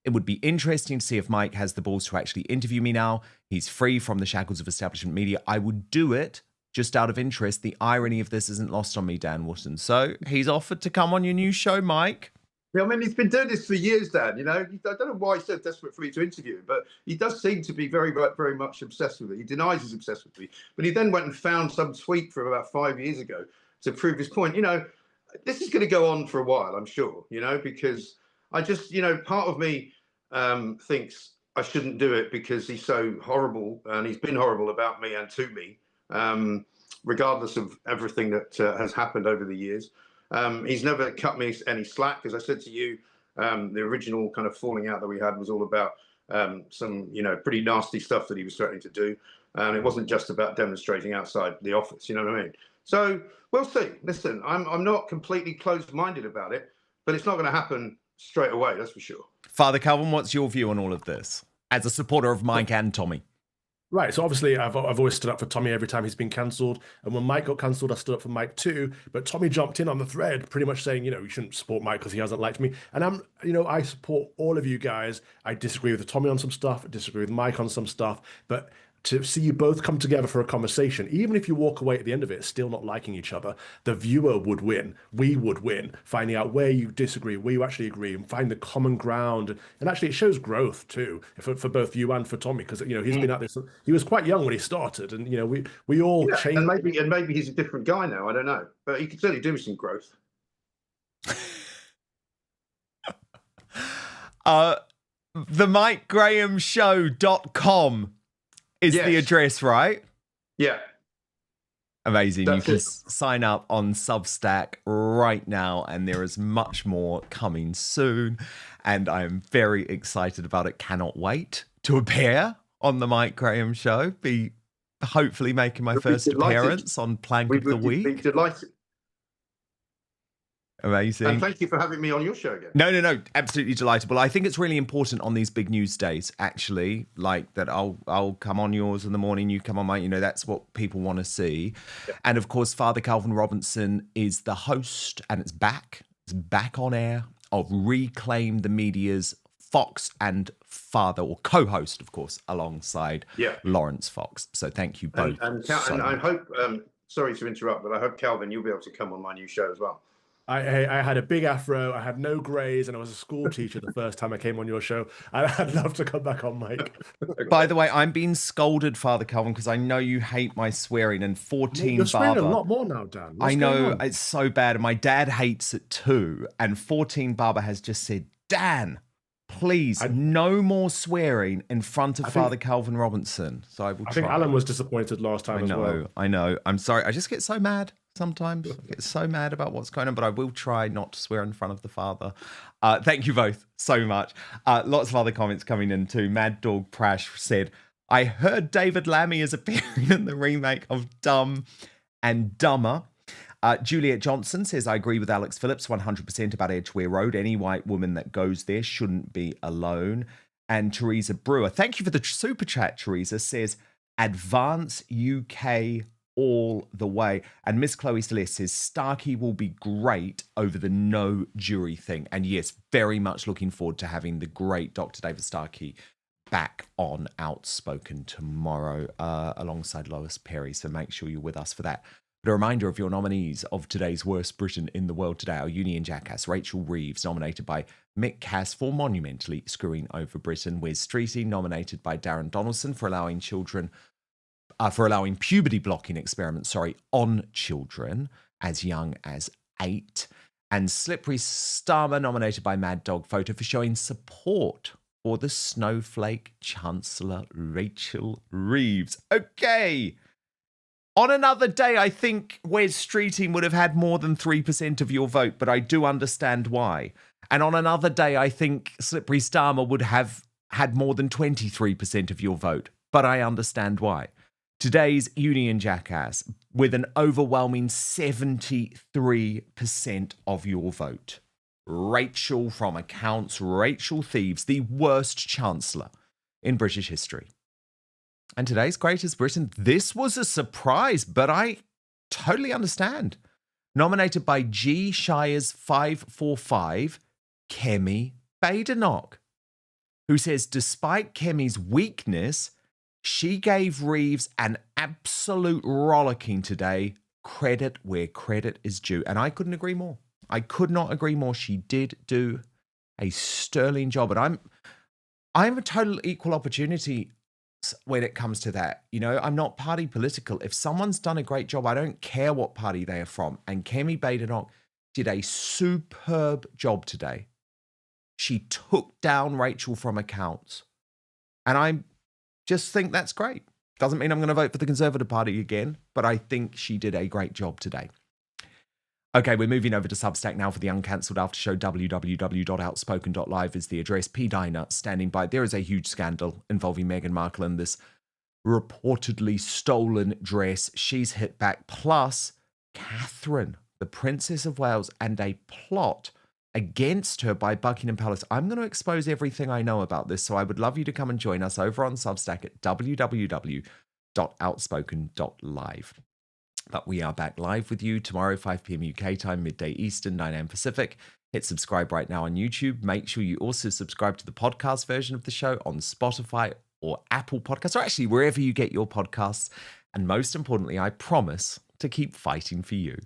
It would be interesting to see if Mike has the balls to actually interview me now. He's free from the shackles of establishment media. I would do it just out of interest. The irony of this isn't lost on me, Dan Wootton. So he's offered to come on your new show, Mike. Yeah, I mean, he's been doing this for years, Dan. You know, I don't know why he's so desperate for me to interview him, but he does seem to be very, very much obsessed with it. He denies he's obsessed with me, but he then went and found some tweet from about 5 years ago to prove his point. You know, this is going to go on for a while, I'm sure, you know, because I just, you know, part of me thinks I shouldn't do it because he's so horrible and he's been horrible about me and to me, regardless of everything that has happened over the years. He's never cut me any slack. As I said to you, the original kind of falling out that we had was all about some, you know, pretty nasty stuff that he was threatening to do. And it wasn't just about demonstrating outside the office, you know what I mean? So we'll see. Listen, I'm not completely closed-minded about it, but it's not going to happen straight away, that's for sure. Father Calvin, what's your view on all of this as a supporter of Mike and Tommy? Right, so obviously I've always stood up for Tommy every time he's been cancelled, and when Mike got cancelled, I stood up for Mike too. But Tommy jumped in on the thread, pretty much saying, you shouldn't support Mike because he hasn't liked me. And I support all of you guys. I disagree with Tommy on some stuff, I disagree with Mike on some stuff, but to see you both come together for a conversation, even if you walk away at the end of it still not liking each other, the viewer would win. We would win, finding out where you disagree, where you actually agree, and find the common ground. And actually, it shows growth too for both you and for Tommy, because he's been at this. He was quite young when he started, and we all changed. And maybe he's a different guy now. I don't know, but he could certainly do some growth. TheMikeGrahamShow.com is the address, right? Yeah. Amazing. That's you can it. sign up on Substack right now, and there is much more coming soon. And I'm very excited about it. Cannot wait to appear on the Mike Graham Show. Be hopefully making my first appearance on Plank of the Week. We'd be delighted. Amazing. And thank you for having me on your show again. No, absolutely delighted. Well, I think it's really important on these big news days, actually, like that I'll come on yours in the morning, you come on mine, that's what people want to see. Yeah. And of course, Father Calvin Robinson is the host, and it's back on air, of Reclaim the Media's Fox and Father, or co-host, of course, alongside Lawrence Fox. So thank you both. And I hope, sorry to interrupt, but I hope, Calvin, you'll be able to come on my new show as well. I had a big afro, I had no greys, and I was a school teacher the first time I came on your show. I'd love to come back on, Mike. By the way, I'm being scolded, Father Calvin, because I know you hate my swearing, and 14 You're swearing Barber. a lot more now, Dan. I know, it's so bad, and my dad hates it too. And 14 Barber has just said, Dan, please, no more swearing in front of Father Calvin Robinson. So I will try. I think Alan was disappointed last time as well. I know. I'm sorry. I just get so mad. Sometimes I get so mad about what's going on, but I will try not to swear in front of the Father. Thank you both so much. Lots of other comments coming in too. Mad Dog Prash said, I heard David Lammy is appearing in the remake of Dumb and Dumber. Juliet Johnson says, I agree with Alex Phillips 100% about Edgware Road. Any white woman that goes there shouldn't be alone. And Teresa Brewer, thank you for the super chat, Teresa, says, Advance UK all the way. And Miss Chloe Celeste says Starkey will be great over the no jury thing. And yes, very much looking forward to having the great Dr. David Starkey back on Outspoken tomorrow alongside Lois Perry. So make sure you're with us for that. But a reminder of your nominees of today's Worst Britain in the World today. Our Union Jackass, Rachel Reeves, nominated by Mick Cass for monumentally screwing over Britain. Wes Streeting, nominated by Darren Donaldson for allowing puberty blocking experiments, on children as young as 8. And Slippery Starmer, nominated by Mad Dog Photo for showing support for the snowflake Chancellor Rachel Reeves. Okay. On another day, I think Wes Streeting would have had more than 3% of your vote, but I do understand why. And on another day, I think Slippery Starmer would have had more than 23% of your vote, but I understand why. Today's Union Jackass, with an overwhelming 73% of your vote. Rachel from Accounts, Rachel Thieves, the worst Chancellor in British history. And today's Greatest Britain, this was a surprise, but I totally understand. Nominated by G. Shires 545, Kemi Badenoch, who says, despite Kemi's weakness, she gave Reeves an absolute rollicking today. Credit where credit is due. And I couldn't agree more. I could not agree more. She did do a sterling job. And I'm a total equal opportunity when it comes to that. I'm not party political. If someone's done a great job, I don't care what party they are from. And Kemi Badenoch did a superb job today. She took down Rachel from Accounts. And I just think that's great. Doesn't mean I'm going to vote for the Conservative Party again, but I think she did a great job today. Okay, we're moving over to Substack now for the uncancelled after show. www.outspoken.live is the address. P. Diner standing by. There is a huge scandal involving Meghan Markle and this reportedly stolen dress. She's hit back. Plus, Catherine, the Princess of Wales, and a plot against her by Buckingham Palace. I'm going to expose everything I know about this, so I would love you to come and join us over on Substack at www.outspoken.live. But we are back live with you tomorrow, 5 p.m. UK time, midday Eastern, 9 a.m. Pacific. Hit subscribe right now on YouTube. Make sure you also subscribe to the podcast version of the show on Spotify or Apple Podcasts, or actually wherever you get your podcasts. And most importantly, I promise to keep fighting for you.